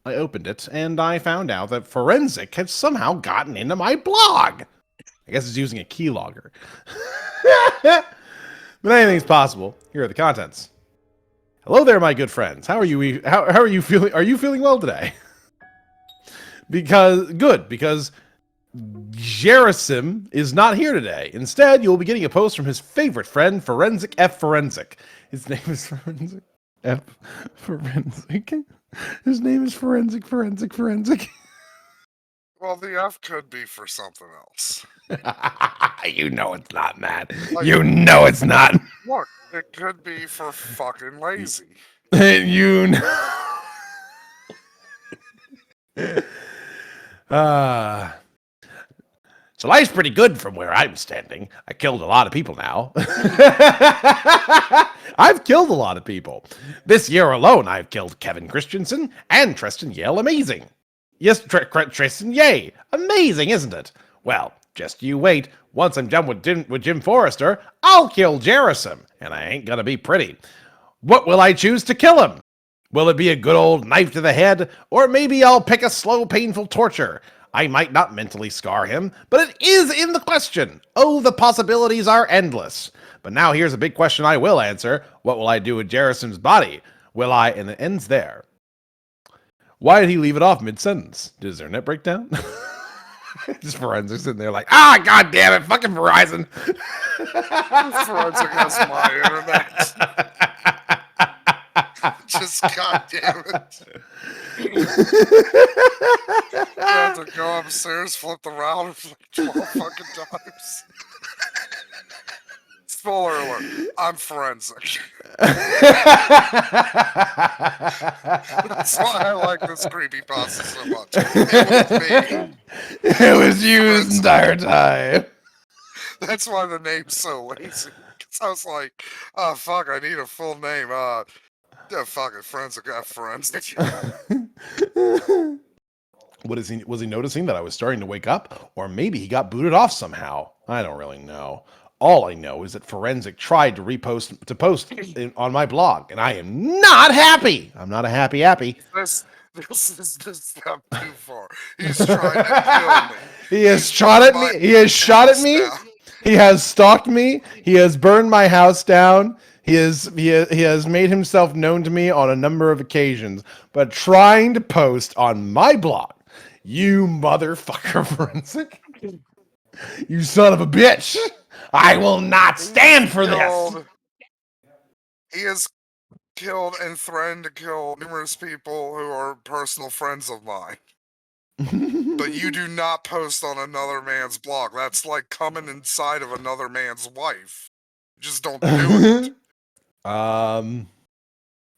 I opened it, and I found out that Forensic had somehow gotten into my blog. I guess it's using a keylogger. But anything's possible. Here are the contents. Hello there, my good friends. How are you? How are you feeling? Are you feeling well today? Because Jerisim is not here today. Instead, you'll be getting a post from his favorite friend, Forensic F. Forensic. His name is Forensic F. Forensic. His name is Forensic. Well, the F could be for something else. You know it's not, Matt. Like, you know it's not. Look, it could be for fucking lazy. You know. So life's pretty good from where I'm standing. I killed a lot of people now. I've killed a lot of people. This year alone, I've killed Kevin Christensen and Tristan Yale. Amazing. Yes, Tristan, yay. Amazing, isn't it? Well, just you wait. Once I'm done with Jim Forrester, I'll kill Jerisim, and I ain't gonna be pretty. What will I choose to kill him? Will it be a good old knife to the head, or maybe I'll pick a slow, painful torture? I might not mentally scar him, but it is in the question. Oh, the possibilities are endless. But now here's a big question I will answer. What will I do with Jerisim's body? Will I, and it ends there. Why did he leave it off mid-sentence? Did his internet break down? Just Forensics in there like, god damn it, fucking Verizon. Forensic has my internet. Just god damn it. You have to go upstairs, flip the router for like 12 fucking times. Spoiler alert, I'm forensic. That's why I like this creepypasta so much. It was me. It was you this entire time. That's why the name's so lazy. 'Cause I was like, oh fuck, I need a full name. Yeah, fucking forensic. Forensic. Was he noticing that I was starting to wake up? Or maybe he got booted off somehow. I don't really know. All I know is that Forensic tried to post on my blog, and I am not happy. I'm not a happy appy. This is this step too far. He's trying to kill me. He has He's shot burned at my me. He has shot at house me. down. He has stalked me. He has burned my house down. He has made himself known to me on a number of occasions, but trying to post on my blog, you motherfucker, Forensic. You son of a bitch. I will not stand for this. He has killed and threatened to kill numerous people who are personal friends of mine. But you do not post on another man's blog. That's like coming inside of another man's wife. Just don't do it.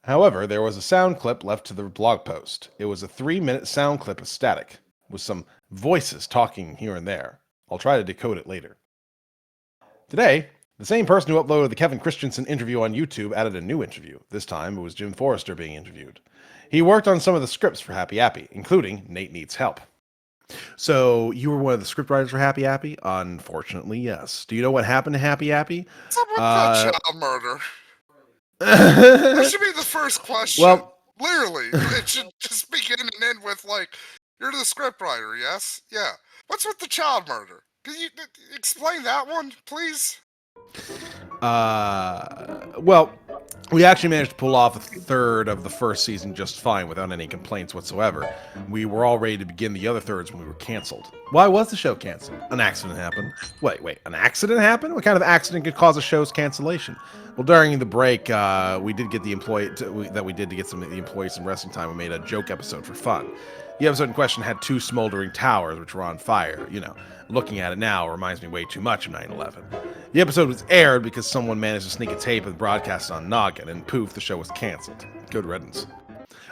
However, there was a sound clip left to the blog post. It was a 3-minute sound clip of static, with some voices talking here and there. I'll try to decode it later. Today, the same person who uploaded the Kevin Christensen interview on YouTube added a new interview. This time, it was Jim Forrester being interviewed. He worked on some of the scripts for Happy Appy, including Nate Needs Help. So, you were one of the scriptwriters for Happy Appy? Unfortunately, yes. Do you know what happened to Happy Appy? What's up with that child murder? That should be the first question. Well, literally, it should just begin and end with like, "You're the scriptwriter, yes? Yeah. What's with the child murder? Can you explain that one, please?" Well, we actually managed to pull off a third of the first season just fine without any complaints whatsoever. We were all ready to begin the other thirds when we were canceled. Why was the show canceled? An accident happened. Wait, an accident happened? What kind of accident could cause a show's cancellation? Well, during the break, we did get the get some of the employees some resting time. We made a joke episode for fun. The episode in question had 2 smoldering towers which were on fire. You know, looking at it now reminds me way too much of 9/11. The episode was aired because someone managed to sneak a tape and broadcast it on Noggin, and poof, the show was canceled. Good riddance.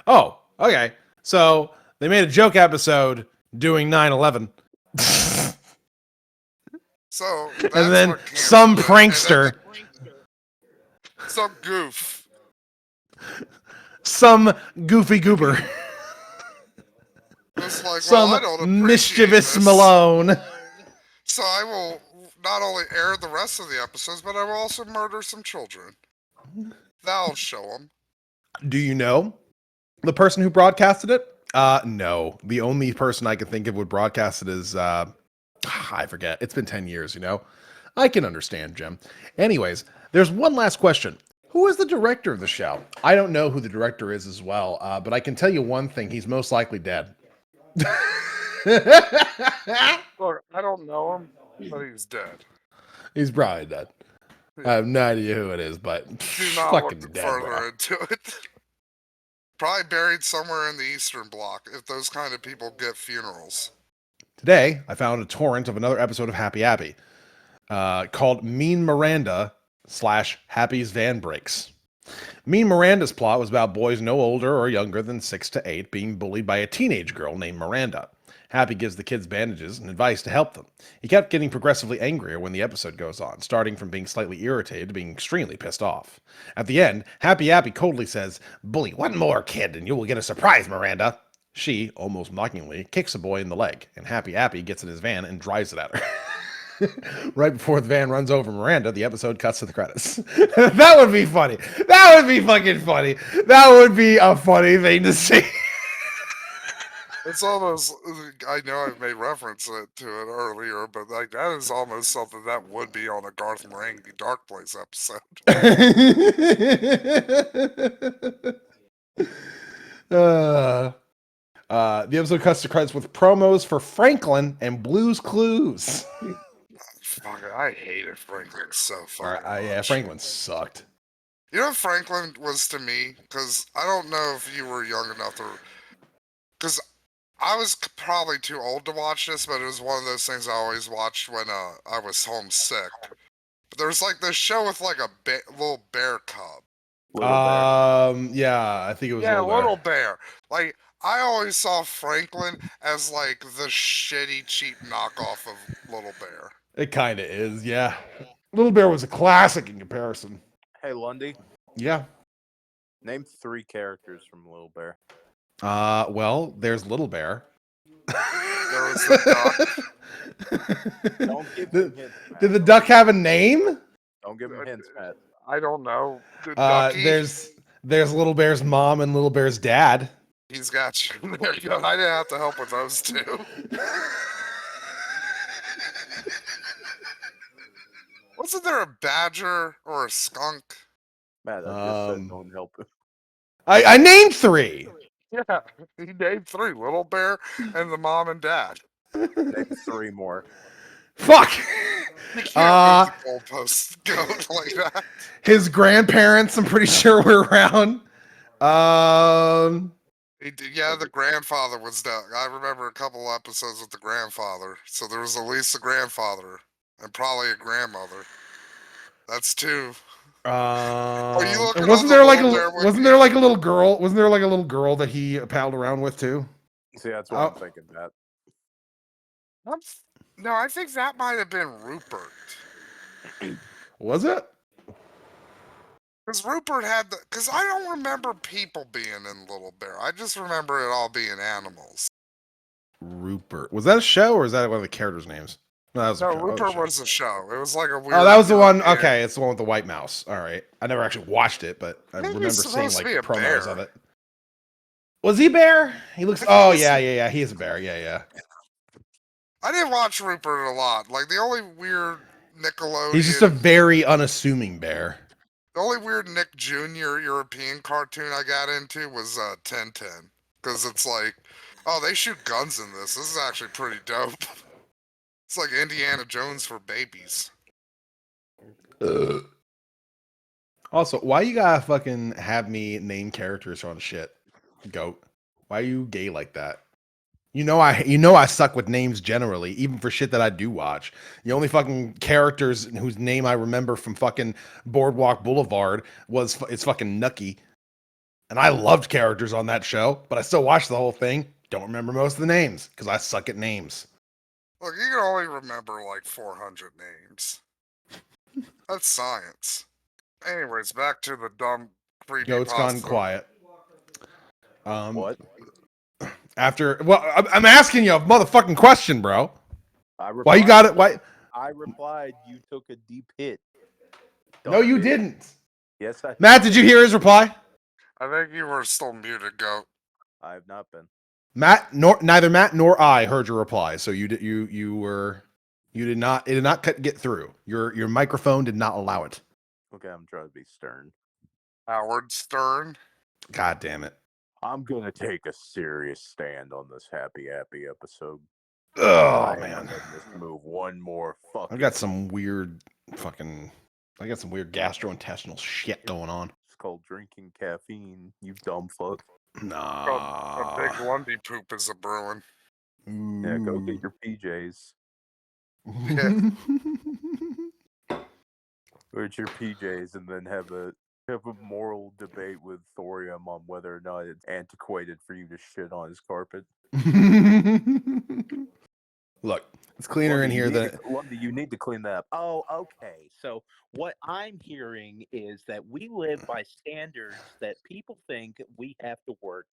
Oh, okay. So they made a joke episode doing 9/11. So and then some prankster, some goof, some goofy goober, like, some well, I don't mischievous this. Malone. So I will not only air the rest of the episodes, but I will also murder some children. That'll show them. Do you know the person who broadcasted it? No. The only person I can think of would broadcast it is, I forget. It's been 10 years, you know? I can understand, Jim. Anyways, there's one last question. Who is the director of the show? I don't know who the director is as well, but I can tell you one thing. He's most likely dead. Look, I don't know him, but he's dead. He's probably dead. I have no idea who it is, but do not fucking look dead, further bro. into it. Probably buried somewhere in the Eastern Bloc, if those kind of people get funerals. Today, I found a torrent of another episode of Happy Appy called Mean Miranda / Happy's Van Breaks. Mean Miranda's plot was about boys no older or younger than 6 to 8 being bullied by a teenage girl named Miranda. Happy gives the kids bandages and advice to help them. He kept getting progressively angrier when the episode goes on, starting from being slightly irritated to being extremely pissed off. At the end, Happy Appy coldly says, "Bully one more kid and you will get a surprise, Miranda." She, almost mockingly, kicks a boy in the leg, and Happy Appy gets in his van and drives it at her. Right before the van runs over Miranda, the episode cuts to the credits. That would be funny. That would be fucking funny. That would be a funny thing to see. It's almost, I know I've made reference to it earlier, but like that is almost something that would be on a Garth Marenghi Dark Place episode. The episode cuts to credits with promos for Franklin and Blue's Clues. Fuck it, I hated Franklin so fucking much. Yeah, Franklin sucked. You know what Franklin was to me? Because I don't know if you were young enough to... Because I was probably too old to watch this, but it was one of those things I always watched when I was homesick. But there was like this show with like a little bear cub. Yeah, I think it was Little Bear. Like, I always saw Franklin as like the shitty, cheap knockoff of Little Bear. It kind of is, yeah. Little Bear was a classic in comparison. Hey, Lundy, Yeah. name 3 characters from Little Bear. Well, there's Little Bear. There was the duck. Don't give him Did, hints, Matt. did the duck have a name? Don't give him hints, Matt. I don't know. The ducky. There's Little Bear's mom and Little Bear's dad. He's got you. There you go. I didn't have to help with those two. Wasn't there a badger or a skunk? Matt, I just said don't help him. I named 3. Yeah, he named 3: Little Bear and the mom and dad. Name 3 more. Fuck. You can't move the goalposts go like that. His grandparents, I'm pretty sure were around. Yeah, the grandfather was down. I remember a couple episodes with the grandfather. So there was at least a grandfather and probably a grandmother. That's 2. Are you looking? Wasn't there like a little girl? Wasn't there like a little girl that he palled around with too? See, that's what I'm thinking, Matt. No, I think that might have been Rupert. Was it? Because Rupert had the. Because I don't remember people being in Little Bear. I just remember it all being animals. Rupert. Was that a show or is that one of the characters' names? No, that was a show. Rupert was a show. It was like a weird. Oh, that was the one. Okay, it's the one with the white mouse. All right. I never actually watched it, but I remember seeing like promos of it. Was he a bear? He looks. Oh yeah. He is a bear. Yeah. I didn't watch Rupert a lot. Like the only weird Nickelodeon. He's just a very unassuming bear. The only weird Nick Jr. European cartoon I got into was 1010. Because it's like, oh, they shoot guns in this. This is actually pretty dope. It's like Indiana Jones for babies. Also, why you gotta fucking have me name characters on shit, goat? Why are you gay like that? You know I suck with names generally, even for shit that I do watch. The only fucking characters whose name I remember from fucking Boardwalk Boulevard it's fucking Nucky, and I loved characters on that show, but I still watched the whole thing. Don't remember most of the names because I suck at names. Look, you can only remember like 400 names. That's science. Anyways, back to the dumb creepy. Yo, it's gone quiet. What? I'm asking you a motherfucking question, bro. Why you got it? Why? I replied, you took a deep hit. No, you didn't. Yes, I. Matt, did you hear his reply? I think you were still muted, Goat. I have not been. Neither Matt nor I heard your reply, so it did not get through. Your microphone did not allow it. Okay, I'm trying to be stern. Howard Stern. God damn it. I'm gonna take a serious stand on this Happy episode. Oh man, this move one more fucking. I got some weird gastrointestinal shit going on. It's called drinking caffeine. You dumb fuck. Nah. A big Lundy poop is a brewing. Yeah, go get your PJs. Wear your PJs and then have a moral debate with Thorium on whether or not it's antiquated for you to shit on his carpet. Look, it's cleaner in here than... Lundy, you need to clean that up. Oh, okay. So what I'm hearing is that we live by standards that people think we have to work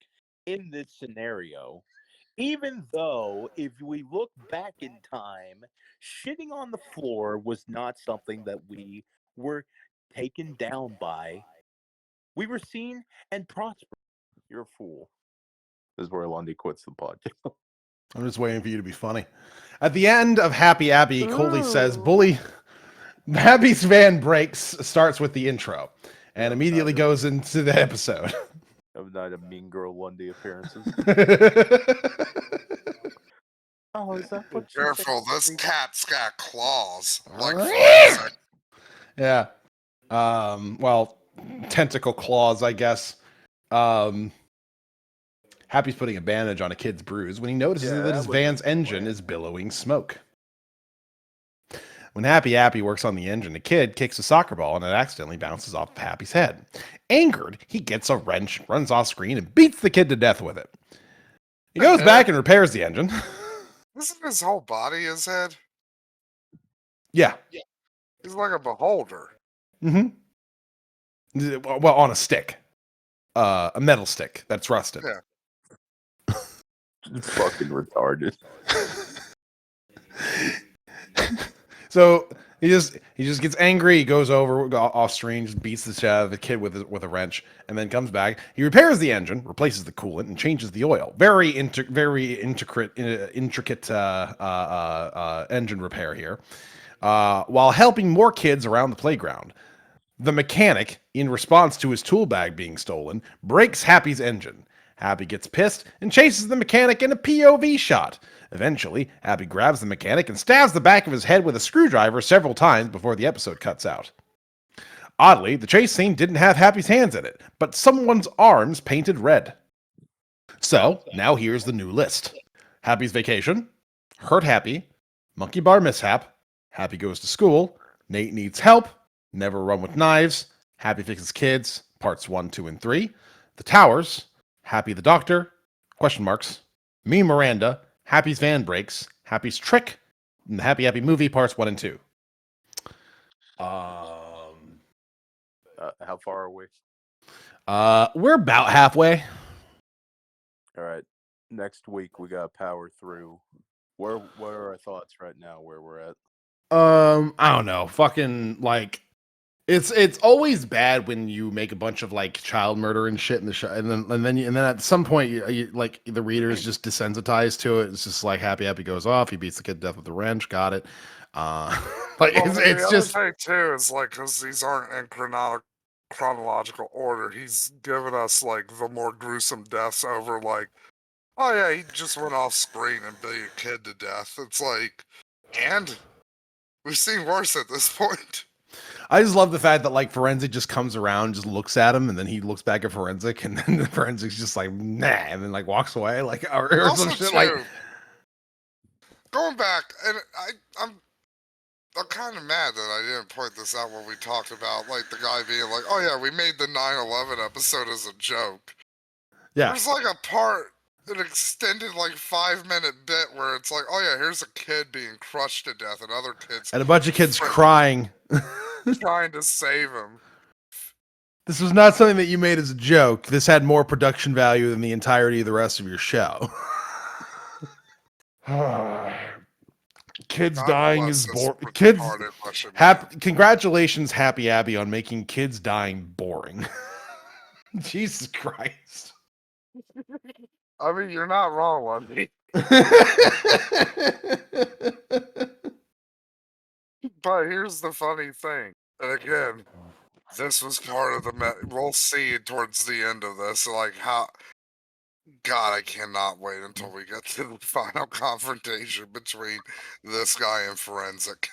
in this scenario. Even though, if we look back in time, shitting on the floor was not something that we were taken down by. We were seen and prospered. You're a fool. This is where Lundy quits the podcast. I'm just waiting for you to be funny. At the end of Happy Appy, Coley says, "Bully." Happy's van breaks, starts with the intro, and immediately goes into the episode. Of Night of Mean Girl Lundy appearances. Oh, is that what? Careful, this cat's got claws. Like yeah. Well, tentacle claws, I guess. Happy's putting a bandage on a kid's bruise when he notices that his van's engine is billowing smoke. When Happy Appy works on the engine, the kid kicks a soccer ball and it accidentally bounces off Happy's head. Angered, he gets a wrench, runs off screen, and beats the kid to death with it. He goes back and repairs the engine. Isn't his whole body his head? Yeah. He's like a beholder. Mm-hmm. Well, on a stick. A metal stick that's rusted. Yeah. Fucking retarded. So he just gets angry. He goes over off screen, just beats the shit out of the kid with a wrench, and then comes back. He repairs the engine, replaces the coolant, and changes the oil. Very intricate engine repair here. While helping more kids around the playground. The mechanic, in response to his tool bag being stolen, breaks Happy's engine. Happy gets pissed and chases the mechanic in a POV shot. Eventually, Happy grabs the mechanic and stabs the back of his head with a screwdriver several times before the episode cuts out. Oddly, the chase scene didn't have Happy's hands in it, but someone's arms painted red. So, now here's the new list. Happy's Vacation, Hurt Happy, Monkey Bar Mishap, Happy Goes to School, Nate Needs Help, Never Run with Knives, Happy Fixes Kids, Parts 1, 2, and 3, The Towers, Happy the Doctor, question marks, Me Miranda, Happy's Van Breaks, Happy's Trick, and the Happy Happy Movie, Parts 1 and 2. How far are we? We're about halfway. All right. Next week we got to power through. What are our thoughts right now where we're at? I don't know. Fucking like it's always bad when you make a bunch of like child murder and shit in the show, and then at some point you like the reader is just desensitized to it. It's just like Happy goes off. He beats the kid to death with a wrench. Got it. Like Well, it's the just other thing too is like because these aren't in chronological order. He's given us like the more gruesome deaths over like, oh yeah, he just went off screen and beat a kid to death. It's like, and we've seen worse at this point. I just love the fact that like Forensic just comes around, just looks at him, and then he looks back at Forensic, and then the Forensic's just like nah, and then like walks away, like or Also, some shit. too, Like going back, and I'm kind of mad that I didn't point this out when we talked about like the guy being like, oh yeah, we made the 9/11 episode as a joke. yeah, There's like a part, an extended like 5-minute bit where it's like, oh yeah, here's a kid being crushed to death and other kids and a bunch of kids crying. trying to save him. This was not something that you made as a joke. This had more production value than the entirety of the rest of your show. Kids God dying bless is this boring. Kids, retarded Russian man. congratulations, Happy Abby, on making kids dying boring. Jesus Christ. I mean, you're not wrong, Lundy. But here's the funny thing. And again, this was part of the we'll see towards the end of this, like how. God, I cannot wait until we get to the final confrontation between this guy and Forensic.